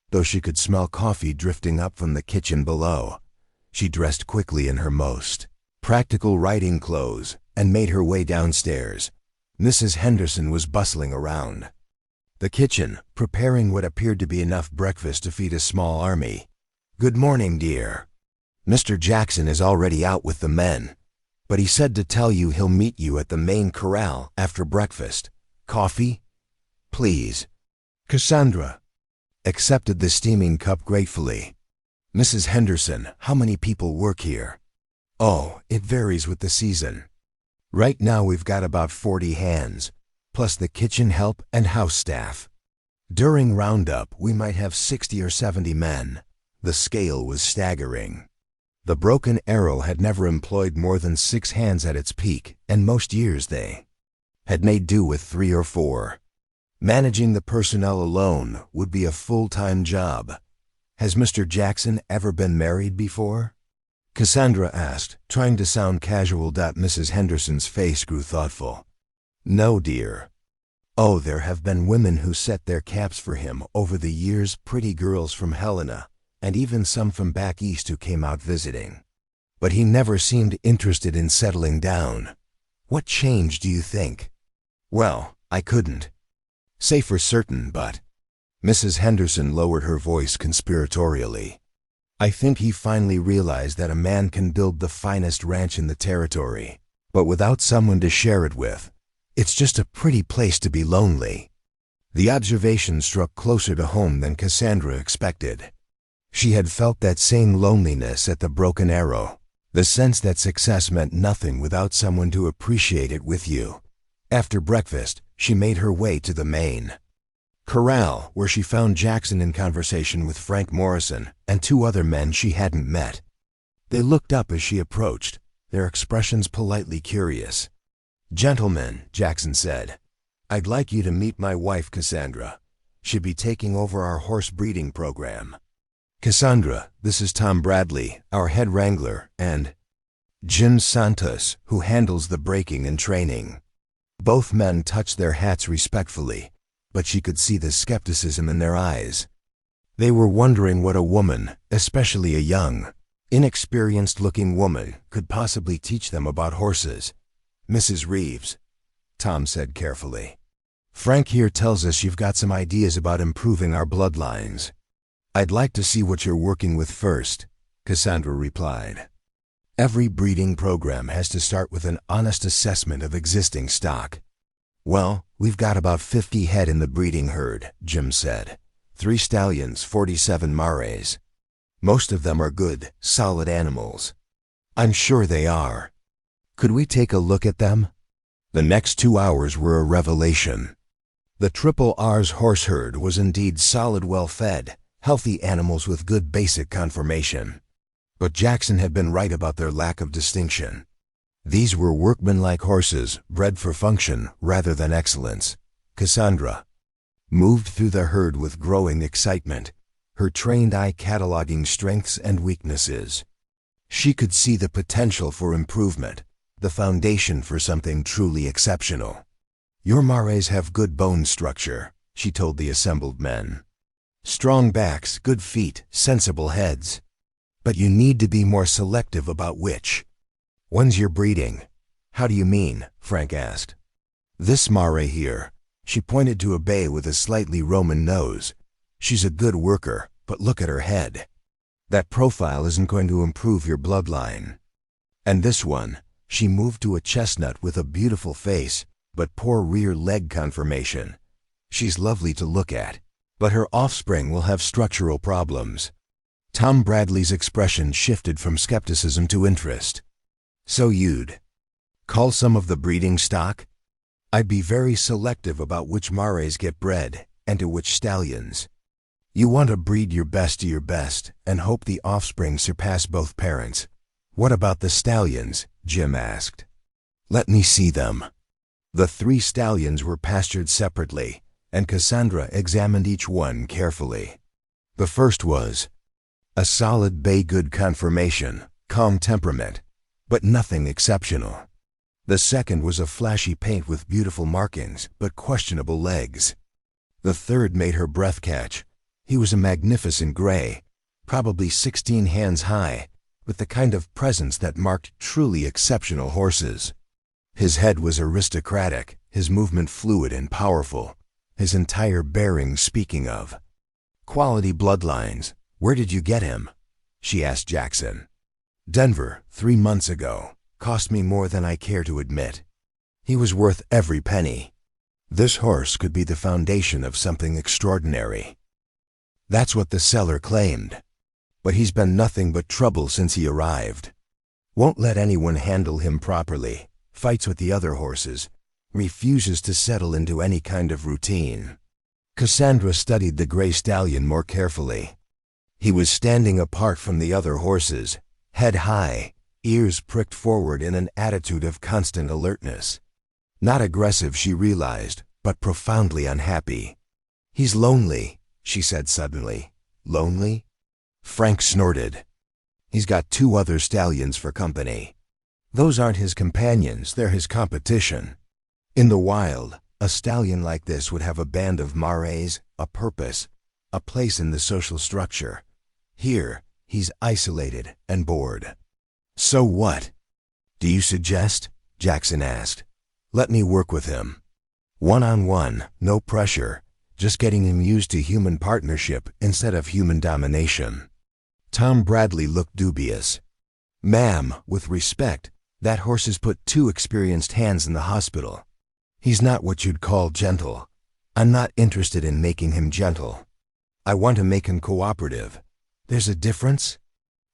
though she could smell coffee drifting up from the kitchen below. She dressed quickly in her most practical riding clothes and made her way downstairs. Mrs. Henderson was bustling around the kitchen, preparing what appeared to be enough breakfast to feed a small army. "Good morning, dear. Mr. Jackson is already out with the men, but he said to tell you he'll meet you at the main corral after breakfast. Coffee? Please." Cassandra accepted the steaming cup gratefully. "Mrs. Henderson, how many people work here?" "Oh, it varies with the season. Right now we've got about 40 hands, plus the kitchen help and house staff. During roundup, we might have 60 or 70 men." The scale was staggering. The Broken Arrow had never employed more than 6 hands at its peak, and most years they had made do with 3 or 4. Managing the personnel alone would be a full-time job. "Has Mr. Jackson ever been married before?" Cassandra asked, trying to sound casual. Mrs. Henderson's face grew thoughtful. "No, dear. Oh, there have been women who set their caps for him over the years, pretty girls from Helena, and even some from back east who came out visiting. But he never seemed interested in settling down. What changed, do you think?" "Well, I couldn't say for certain, but—" Mrs. Henderson lowered her voice conspiratorially. "I think he finally realized that a man can build the finest ranch in the territory, but without someone to share it with, it's just a pretty place to be lonely." The observation struck closer to home than Cassandra expected. She had felt that same loneliness at the Broken Arrow, the sense that success meant nothing without someone to appreciate it with you. After breakfast, she made her way to the main corral, where she found Jackson in conversation with Frank Morrison and 2 other men she hadn't met. They looked up as she approached, their expressions politely curious. "Gentlemen," Jackson said, "I'd like you to meet my wife, Cassandra. She'll be taking over our horse breeding program. Cassandra, this is Tom Bradley, our head wrangler, and Jim Santos, who handles the breaking and training." Both men touched their hats respectfully, but she could see the skepticism in their eyes. They were wondering what a woman, especially a young, inexperienced-looking woman, could possibly teach them about horses. "Mrs. Reeves," Tom said carefully, "Frank here tells us you've got some ideas about improving our bloodlines." "I'd like to see what you're working with first," Cassandra replied. "Every breeding program has to start with an honest assessment of existing stock." "Well, we've got about 50 head in the breeding herd," Jim said. 3 stallions, 47 mares. Most of them are good, solid animals." "I'm sure they are. Could we take a look at them?" The next 2 hours were a revelation. The Triple R's horse herd was indeed solid, well-fed, healthy animals with good basic conformation. But Jackson had been right about their lack of distinction. These were workmanlike horses, bred for function rather than excellence. Cassandra moved through the herd with growing excitement, her trained eye cataloging strengths and weaknesses. She could see the potential for improvement, the foundation for something truly exceptional. "Your mares have good bone structure," she told the assembled men. "Strong backs, good feet, sensible heads. But you need to be more selective about which ones you're breeding. How do you mean? Frank asked. This Mare here. She pointed to a bay with a slightly Roman nose. She's a good worker, but look at her head. That profile isn't going to improve your bloodline. And this one, she moved to a chestnut with a beautiful face, but poor rear leg conformation. She's lovely to look at, but her offspring will have structural problems. Tom Bradley's expression shifted from skepticism to interest. So you'd call some of the breeding stock? I'd be very selective about which Mares get bred and to which stallions. You want to breed your best to your best and hope the offspring surpass both parents. What about the stallions? Jim asked. Let me see them. The 3 stallions were pastured separately, and Cassandra examined each one carefully. The first was a solid bay, good conformation, calm temperament, but nothing exceptional. The second was a flashy paint with beautiful markings, but questionable legs. The third made her breath catch. He was a magnificent gray, probably 16 hands high, with the kind of presence that marked truly exceptional horses. His head was aristocratic, his movement fluid and powerful, his entire bearing speaking of quality bloodlines. Where did you get him? She asked Jackson. Denver, 3 months ago. Cost me more than I care to admit. He was worth every penny. This horse could be the foundation of something extraordinary. That's what the seller claimed. But he's been nothing but trouble since he arrived. Won't let anyone handle him properly, fights with the other horses, refuses to settle into any kind of routine. Cassandra studied the gray stallion more carefully. He was standing apart from the other horses, head high, ears pricked forward in an attitude of constant alertness. Not aggressive, she realized, but profoundly unhappy. He's lonely, she said suddenly. Lonely? Frank snorted. He's got 2 other stallions for company. Those aren't his companions, they're his competition. In the wild, a stallion like this would have a band of Mares, a purpose, a place in the social structure. Here, he's isolated and bored. So what? Do you suggest? Jackson asked. Let me work with him. One-on-one, no pressure, just getting him used to human partnership instead of human domination. Tom Bradley looked dubious. Ma'am, with respect, that horse has put 2 experienced hands in the hospital. He's not what you'd call gentle. I'm not interested in making him gentle. I want to make him cooperative. There's a difference?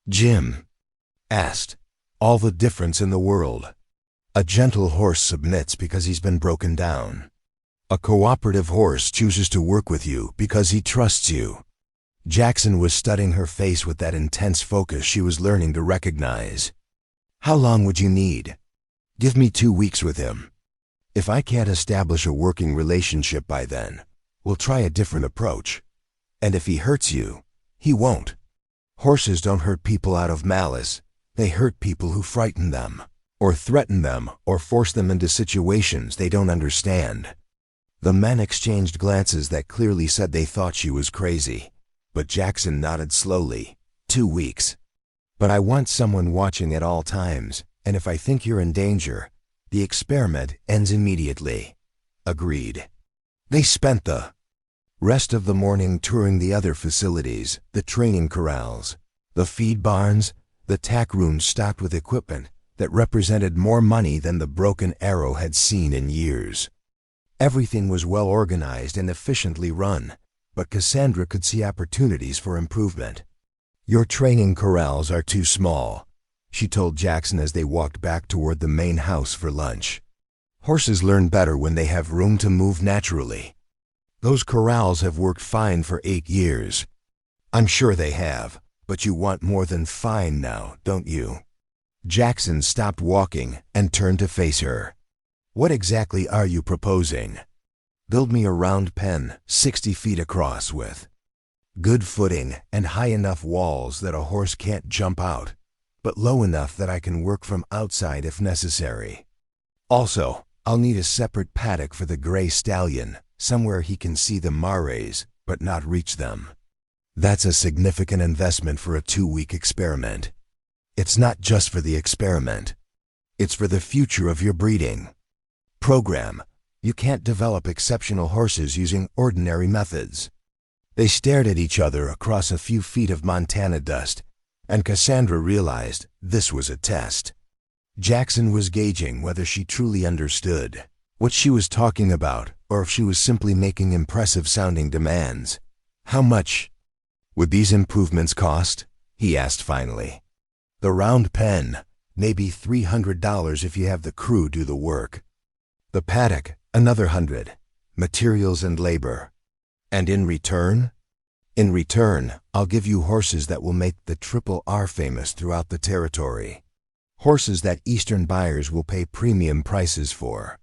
Jim asked. All the difference in the world. A gentle horse submits because he's been broken down. A cooperative horse chooses to work with you because he trusts you. Jackson was studying her face with that intense focus she was learning to recognize. How long would you need? Give me 2 weeks with him. If I can't establish a working relationship by then, we'll try a different approach. And if he hurts you, he won't. Horses don't hurt people out of malice. They hurt people who frighten them, or threaten them, or force them into situations they don't understand. The men exchanged glances that clearly said they thought she was crazy, but Jackson nodded slowly. 2 weeks. But I want someone watching at all times, and if I think you're in danger, the experiment ends immediately. Agreed. They spent the rest of the morning touring the other facilities, the training corrals, the feed barns, the tack rooms stocked with equipment that represented more money than the Broken Arrow had seen in years. Everything was well organized and efficiently run, but Cassandra could see opportunities for improvement. Your training corrals are too small, she told Jackson as they walked back toward the main house for lunch. Horses learn better when they have room to move naturally. Those corrals have worked fine for 8 years. I'm sure they have, but you want more than fine now, don't you? Jackson stopped walking and turned to face her. What exactly are you proposing? Build me a round pen 60 feet across with good footing and high enough walls that a horse can't jump out, but low enough that I can work from outside if necessary. Also, I'll need a separate paddock for the gray stallion, somewhere he can see the mares, but not reach them. That's a significant investment for a 2-week experiment. It's not just for the experiment. It's for the future of your breeding program. You can't develop exceptional horses using ordinary methods. They stared at each other across a few feet of Montana dust, and Cassandra realized this was a test. Jackson was gauging whether she truly understood what she was talking about, or if she was simply making impressive-sounding demands. How much would these improvements cost? He asked finally. The round pen, maybe $300 if you have the crew do the work. The paddock, another $100. Materials and labor. And in return? In return, I'll give you horses that will make the Triple R famous throughout the territory. Horses that Eastern buyers will pay premium prices for.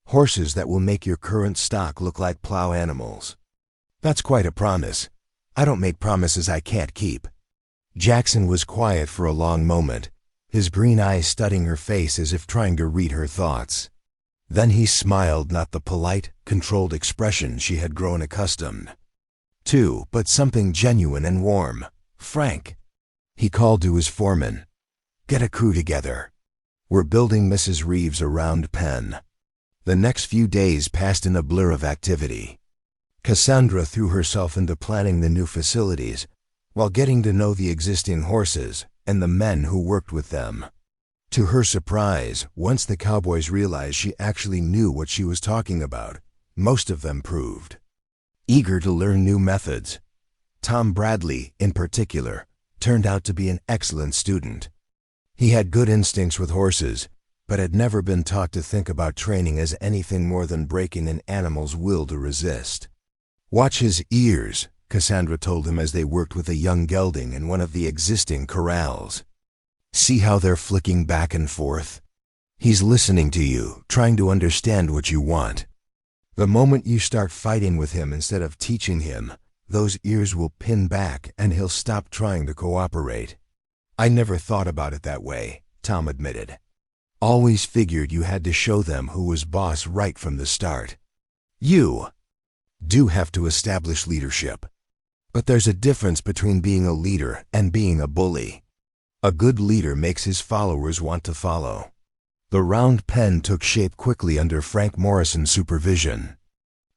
Horses that will make your current stock look like plow animals. That's quite a promise. I don't make promises I can't keep. Jackson was quiet for a long moment, his green eyes studying her face as if trying to read her thoughts. Then he smiled, not the polite, controlled expression she had grown accustomed to, but something genuine and warm, frank. He called to his foreman. Get a crew together. We're building Mrs. Reeves a round pen. The next few days passed in a blur of activity. Cassandra threw herself into planning the new facilities, while getting to know the existing horses and the men who worked with them. To her surprise, once the cowboys realized she actually knew what she was talking about, most of them proved eager to learn new methods. Tom Bradley, in particular, turned out to be an excellent student. He had good instincts with horses, but had never been taught to think about training as anything more than breaking an animal's will to resist. Watch his ears, Cassandra told him as they worked with a young gelding in one of the existing corrals. See how they're flicking back and forth? He's listening to you, trying to understand what you want. The moment you start fighting with him instead of teaching him, those ears will pin back and he'll stop trying to cooperate. I never thought about it that way, Tom admitted. Always figured you had to show them who was boss right from the start. You do have to establish leadership. But there's a difference between being a leader and being a bully. A good leader makes his followers want to follow. The round pen took shape quickly under Frank Morrison's supervision.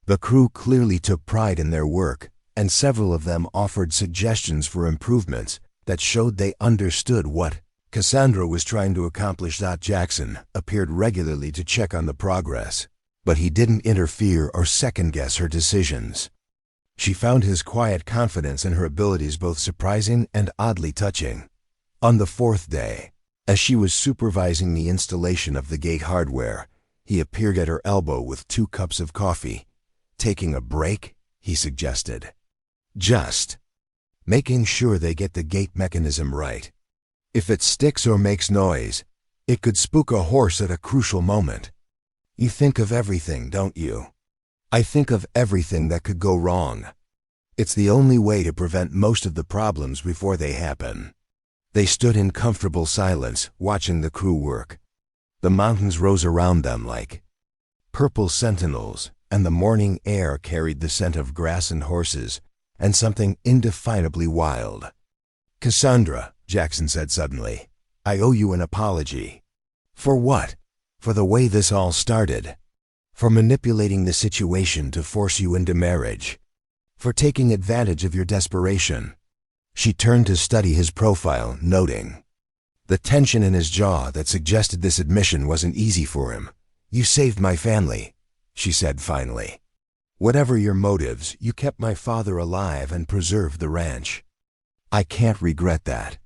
The crew clearly took pride in their work, and several of them offered suggestions for improvements that showed they understood what Cassandra was trying to accomplish. Jackson appeared regularly to check on the progress, but he didn't interfere or second-guess her decisions. She found his quiet confidence in her abilities both surprising and oddly touching. On the 4th day, as she was supervising the installation of the gate hardware, he appeared at her elbow with 2 cups of coffee. Taking a break, he suggested. Just making sure they get the gate mechanism right. If it sticks or makes noise, it could spook a horse at a crucial moment. You think of everything, don't you? I think of everything that could go wrong. It's the only way to prevent most of the problems before they happen. They stood in comfortable silence, watching the crew work. The mountains rose around them like purple sentinels, and the morning air carried the scent of grass and horses, and something indefinably wild. Cassandra, Jackson said suddenly, I owe you an apology. For what? For the way this all started. For manipulating the situation to force you into marriage. For taking advantage of your desperation. She turned to study his profile, noting the tension in his jaw that suggested this admission wasn't easy for him. You saved my family, she said finally. Whatever your motives, you kept my father alive and preserved the ranch. I can't regret that.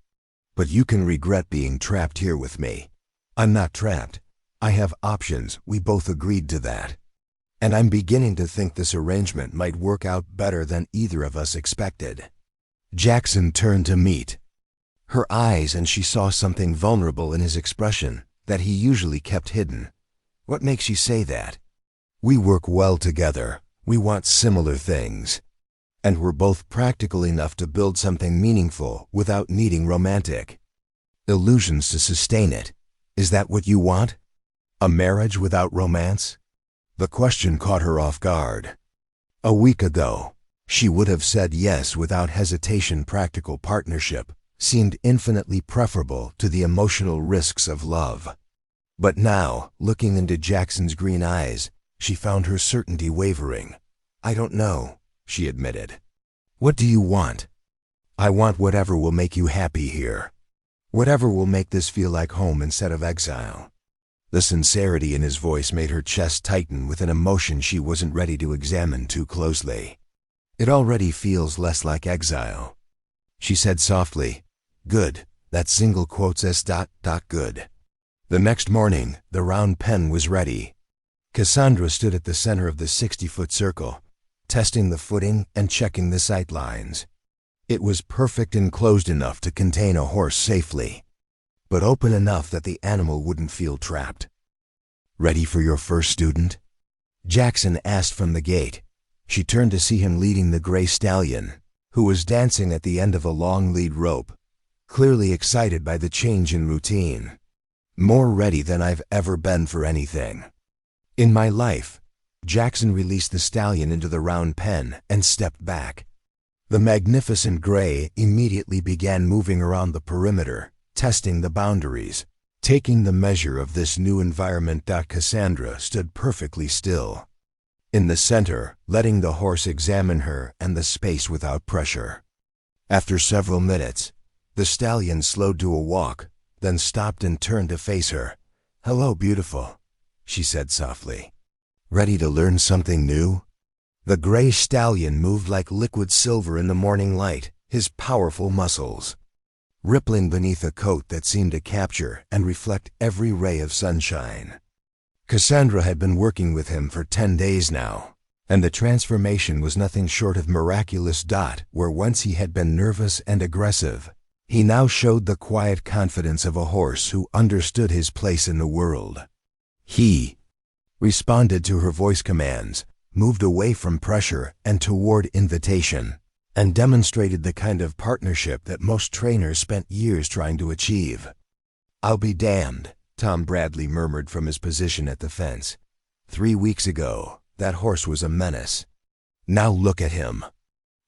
But you can regret being trapped here with me. I'm not trapped. I have options, we both agreed to that. And I'm beginning to think this arrangement might work out better than either of us expected. Jackson turned to meet her eyes, and she saw something vulnerable in his expression that he usually kept hidden. What makes you say that? We work well together. We want similar things. And we're both practical enough to build something meaningful without needing romantic illusions to sustain it. Is that what you want? A marriage without romance? The question caught her off guard. A week ago, She would have said yes without hesitation. Practical partnership seemed infinitely preferable to the emotional risks of love. But now, looking into Jackson's green eyes, she found her certainty wavering. "I don't know," she admitted. "What do you want?" "I want whatever will make you happy here. Whatever will make this feel like home instead of exile." The sincerity in his voice made her chest tighten with an emotion she wasn't ready to examine too closely. "It already feels less like exile," she said softly. "Good. That single quotes s. Good." The next morning, the round pen was ready. Cassandra stood at the center of the 60-foot circle, testing the footing and checking the sight lines. It was perfect and closed enough to contain a horse safely, but open enough that the animal wouldn't feel trapped. "Ready for your first student?" Jackson asked from the gate. She turned to see him leading the gray stallion, who was dancing at the end of a long lead rope, clearly excited by the change in routine. "More ready than I've ever been for anything in my life." Jackson released the stallion into the round pen and stepped back. The magnificent gray immediately began moving around the perimeter, testing the boundaries, taking the measure of this new environment. Cassandra stood perfectly still, in the center, letting the horse examine her and the space without pressure. After several minutes, the stallion slowed to a walk, then stopped and turned to face her. "Hello, beautiful," she said softly. "Ready to learn something new?" The gray stallion moved like liquid silver in the morning light, his powerful muscles rippling beneath a coat that seemed to capture and reflect every ray of sunshine. Cassandra had been working with him for 10 days now, and the transformation was nothing short of miraculous. Where once he had been nervous and aggressive, he now showed the quiet confidence of a horse who understood his place in the world. He responded to her voice commands, moved away from pressure and toward invitation, and demonstrated the kind of partnership that most trainers spent years trying to achieve. "I'll be damned," Tom Bradley murmured from his position at the fence. 3 weeks ago, that horse was a menace. Now look at him.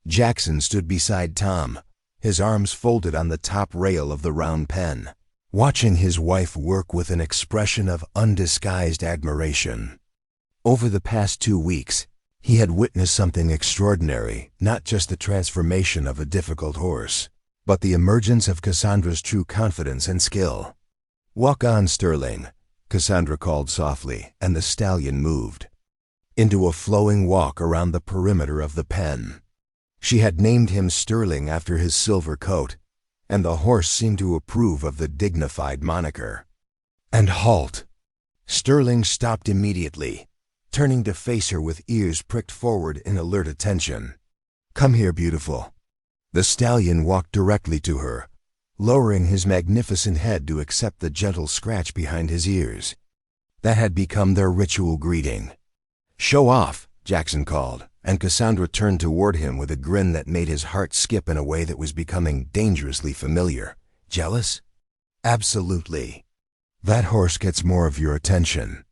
Jackson stood beside Tom, his arms folded on the top rail of the round pen, watching his wife work with an expression of undisguised admiration. Over the past 2 weeks, he had witnessed something extraordinary, not just the transformation of a difficult horse, but the emergence of Cassandra's true confidence and skill. "Walk on, Sterling," Cassandra called softly, and the stallion moved into a flowing walk around the perimeter of the pen. She had named him Sterling after his silver coat, and the horse seemed to approve of the dignified moniker. "And halt!" Sterling stopped immediately, turning to face her with ears pricked forward in alert attention. "Come here, beautiful." The stallion walked directly to her, lowering his magnificent head to accept the gentle scratch behind his ears. That had become their ritual greeting. "Show off," Jackson called, and Cassandra turned toward him with a grin that made his heart skip in a way that was becoming dangerously familiar. "Jealous?" "Absolutely. That horse gets more of your attention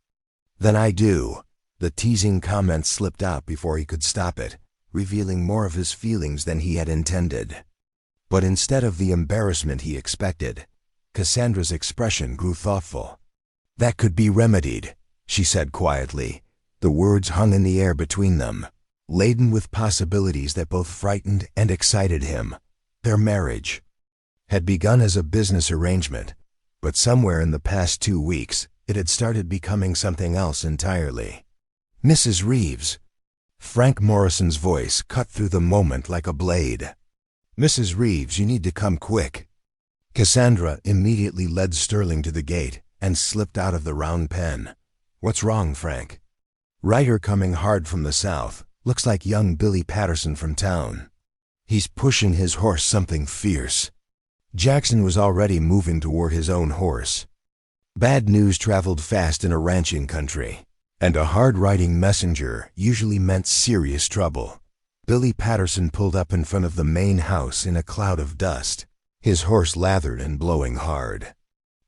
than I do." The teasing comment slipped out before he could stop it, revealing more of his feelings than he had intended. But instead of the embarrassment he expected, Cassandra's expression grew thoughtful. "That could be remedied," she said quietly. The words hung in the air between them, laden with possibilities that both frightened and excited him. Their marriage had begun as a business arrangement, but somewhere in the past 2 weeks, it had started becoming something else entirely. "Mrs. Reeves." Frank Morrison's voice cut through the moment like a blade. "Mrs. Reeves, you need to come quick." Cassandra immediately led Sterling to the gate and slipped out of the round pen. "What's wrong, Frank?" "Rider coming hard from the south. Looks like young Billy Patterson from town. He's pushing his horse something fierce." Jackson was already moving toward his own horse. Bad news traveled fast in a ranching country, and a hard-riding messenger usually meant serious trouble. Billy Patterson pulled up in front of the main house in a cloud of dust, his horse lathered and blowing hard.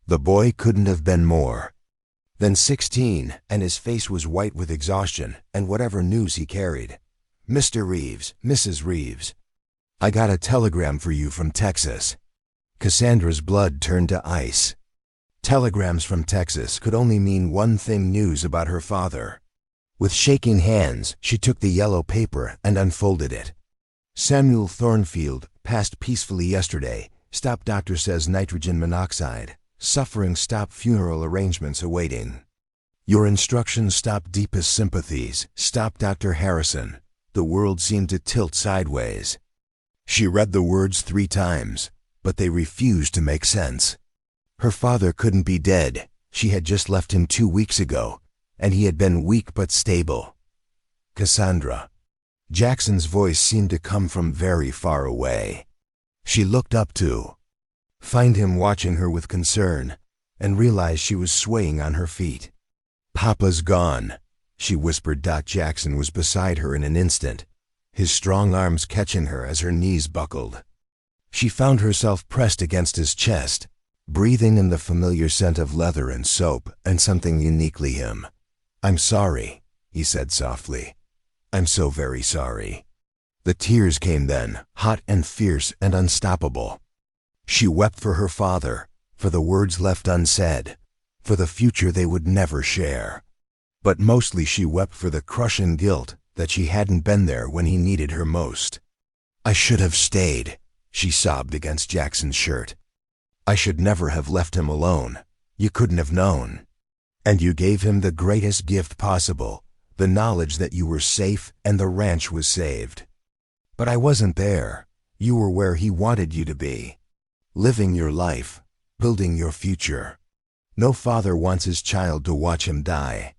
The boy couldn't have been more than 16, and his face was white with exhaustion and whatever news he carried. Mr. Reeves, Mrs. Reeves. I got a telegram for you from Texas. Cassandra's blood turned to ice. Telegrams from Texas could only mean one thing: news about her father. With shaking hands, she took the yellow paper and unfolded it. Samuel Thornfield passed peacefully yesterday. Stop, doctor says nitrogen monoxide. Suffering, stop, funeral arrangements awaiting. Your instructions, stop, deepest sympathies. Stop, Dr. Harrison. The world seemed to tilt sideways. She read the words 3 times, but they refused to make sense. Her father couldn't be dead. She had just left him 2 weeks ago, and he had been weak but stable. Cassandra. Jackson's voice seemed to come from very far away. She looked up to find him watching her with concern, and realized she was swaying on her feet. Papa's gone, she whispered. Doc Jackson was beside her in an instant, his strong arms catching her as her knees buckled. She found herself pressed against his chest, breathing in the familiar scent of leather and soap and something uniquely him. I'm sorry, he said softly. I'm so very sorry. The tears came then, hot and fierce and unstoppable. She wept for her father, for the words left unsaid, for the future they would never share. But mostly she wept for the crushing guilt that she hadn't been there when he needed her most. I should have stayed, she sobbed against Jackson's shirt. I should never have left him alone. You couldn't have known. And you gave him the greatest gift possible, the knowledge that you were safe and the ranch was saved. But I wasn't there. You were where he wanted you to be, living your life, building your future. No father wants his child to watch him die.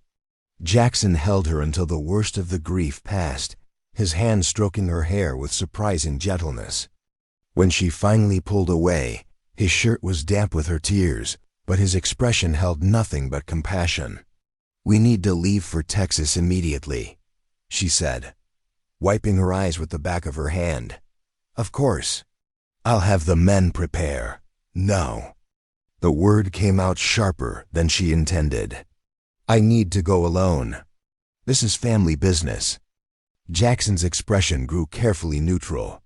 Jackson held her until the worst of the grief passed, his hand stroking her hair with surprising gentleness. When she finally pulled away, his shirt was damp with her tears, but his expression held nothing but compassion. We need to leave for Texas immediately, she said, wiping her eyes with the back of her hand. Of course. I'll have the men prepare. No. The word came out sharper than she intended. I need to go alone. This is family business. Jackson's expression grew carefully neutral.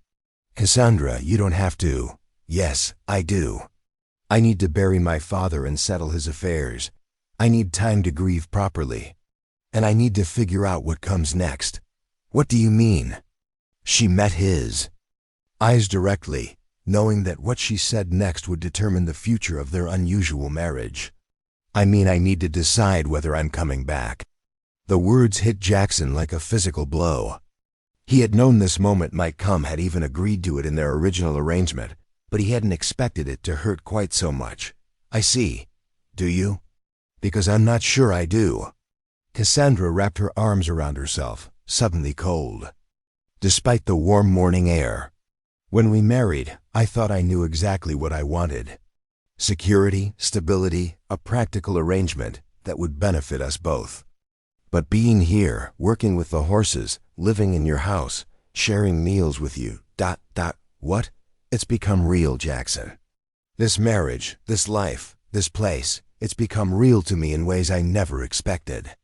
Cassandra, you don't have to. Yes, I do. I need to bury my father and settle his affairs. I need time to grieve properly. And I need to figure out what comes next. What do you mean? She met his eyes directly, knowing that what she said next would determine the future of their unusual marriage. I mean, I need to decide whether I'm coming back. The words hit Jackson like a physical blow. He had known this moment might come, had even agreed to it in their original arrangement, but he hadn't expected it to hurt quite so much. I see. Do you? Because I'm not sure I do. Cassandra wrapped her arms around herself, suddenly cold. Despite the warm morning air. When we married, I thought I knew exactly what I wanted. Security, stability, a practical arrangement that would benefit us both. But being here, working with the horses, living in your house, sharing meals with you, what? It's become real, Jackson. This marriage, this life, this place, it's become real to me in ways I never expected.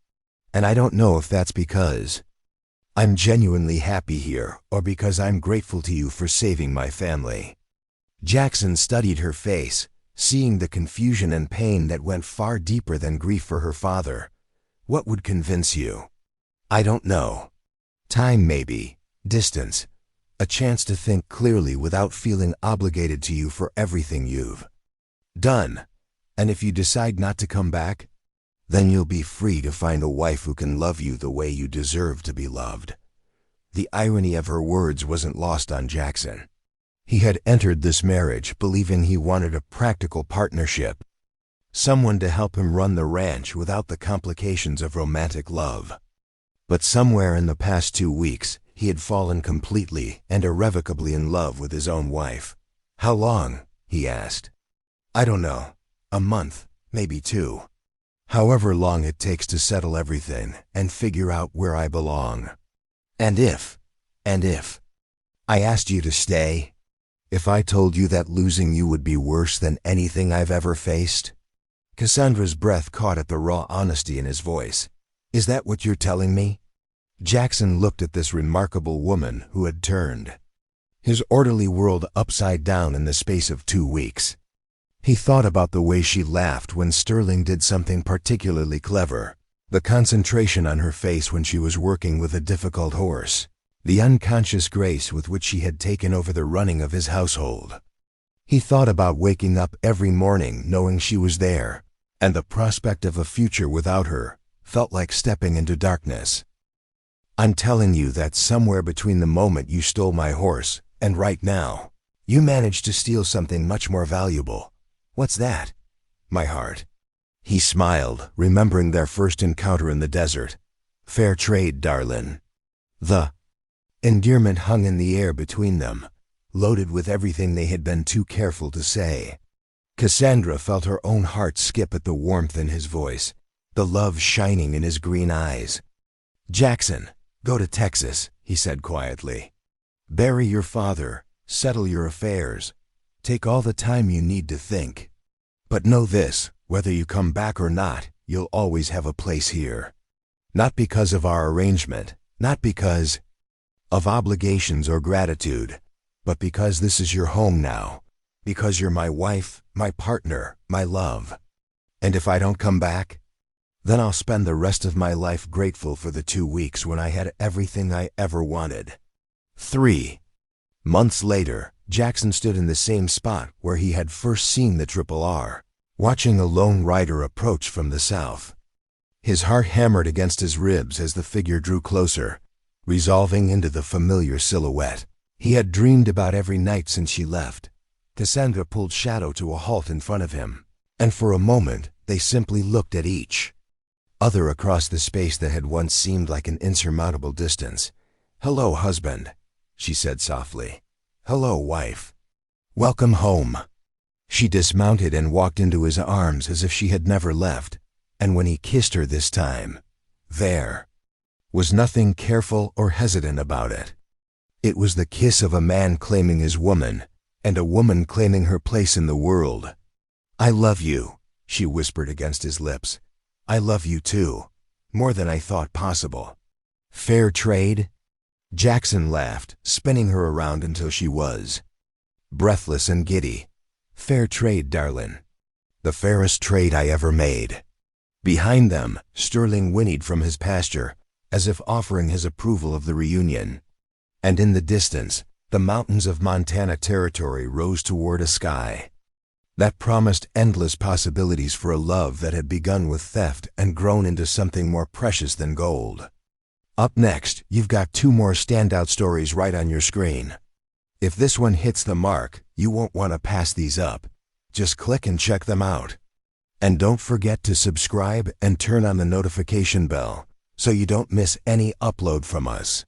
And I don't know if that's because I'm genuinely happy here or because I'm grateful to you for saving my family. Jackson studied her face, seeing the confusion and pain that went far deeper than grief for her father. What would convince you? I don't know. Time maybe, distance, a chance to think clearly without feeling obligated to you for everything you've done. And if you decide not to come back, then you'll be free to find a wife who can love you the way you deserve to be loved. The irony of her words wasn't lost on Jackson. He had entered this marriage believing he wanted a practical partnership, someone to help him run the ranch without the complications of romantic love. But somewhere in the past 2 weeks, he had fallen completely and irrevocably in love with his own wife. How long? He asked. I don't know. A month, maybe 2. However long it takes to settle everything and figure out where I belong. And if I asked you to stay, if I told you that losing you would be worse than anything I've ever faced? Cassandra's breath caught at the raw honesty in his voice. Is that what you're telling me? Jackson looked at this remarkable woman who had turned his orderly world upside down in the space of 2 weeks. He thought about the way she laughed when Sterling did something particularly clever, the concentration on her face when she was working with a difficult horse, the unconscious grace with which she had taken over the running of his household. He thought about waking up every morning knowing she was there, and the prospect of a future without her felt like stepping into darkness. I'm telling you that somewhere between the moment you stole my horse and right now, you managed to steal something much more valuable. What's that? My heart. He smiled, remembering their first encounter in the desert. Fair trade, Darlin. The endearment hung in the air between them, loaded with everything they had been too careful to say. Cassandra felt her own heart skip at the warmth in his voice, the love shining in his green eyes. Jackson, go to Texas, he said quietly. Bury your father, settle your affairs, take all the time you need to think. But know this, whether you come back or not, you'll always have a place here. Not because of our arrangement, not because of obligations or gratitude, but because this is your home now, because you're my wife, my partner, my love. And if I don't come back, then I'll spend the rest of my life grateful for the 2 weeks when I had everything I ever wanted. 3 months later, Jackson stood in the same spot where he had first seen the RRR, watching a lone rider approach from the south. His heart hammered against his ribs as the figure drew closer, resolving into the familiar silhouette he had dreamed about every night since she left. Cassandra pulled Shadow to a halt in front of him, and for a moment they simply looked at each other across the space that had once seemed like an insurmountable distance. Hello, husband, she said softly. Hello, wife. Welcome home. She dismounted and walked into his arms as if she had never left, and when he kissed her this time, there was nothing careful or hesitant about it. It was the kiss of a man claiming his woman, and a woman claiming her place in the world. I love you, she whispered against his lips. I love you too, more than I thought possible. Fair trade? Jackson laughed, spinning her around until she was breathless and giddy. Fair trade, Darlin. The fairest trade I ever made. Behind them, Sterling whinnied from his pasture, as if offering his approval of the reunion. And in the distance, the mountains of Montana Territory rose toward a sky that promised endless possibilities for a love that had begun with theft and grown into something more precious than gold. Up next, you've got 2 more standout stories right on your screen. If this one hits the mark, you won't want to pass these up. Just click and check them out. And don't forget to subscribe and turn on the notification bell so you don't miss any upload from us.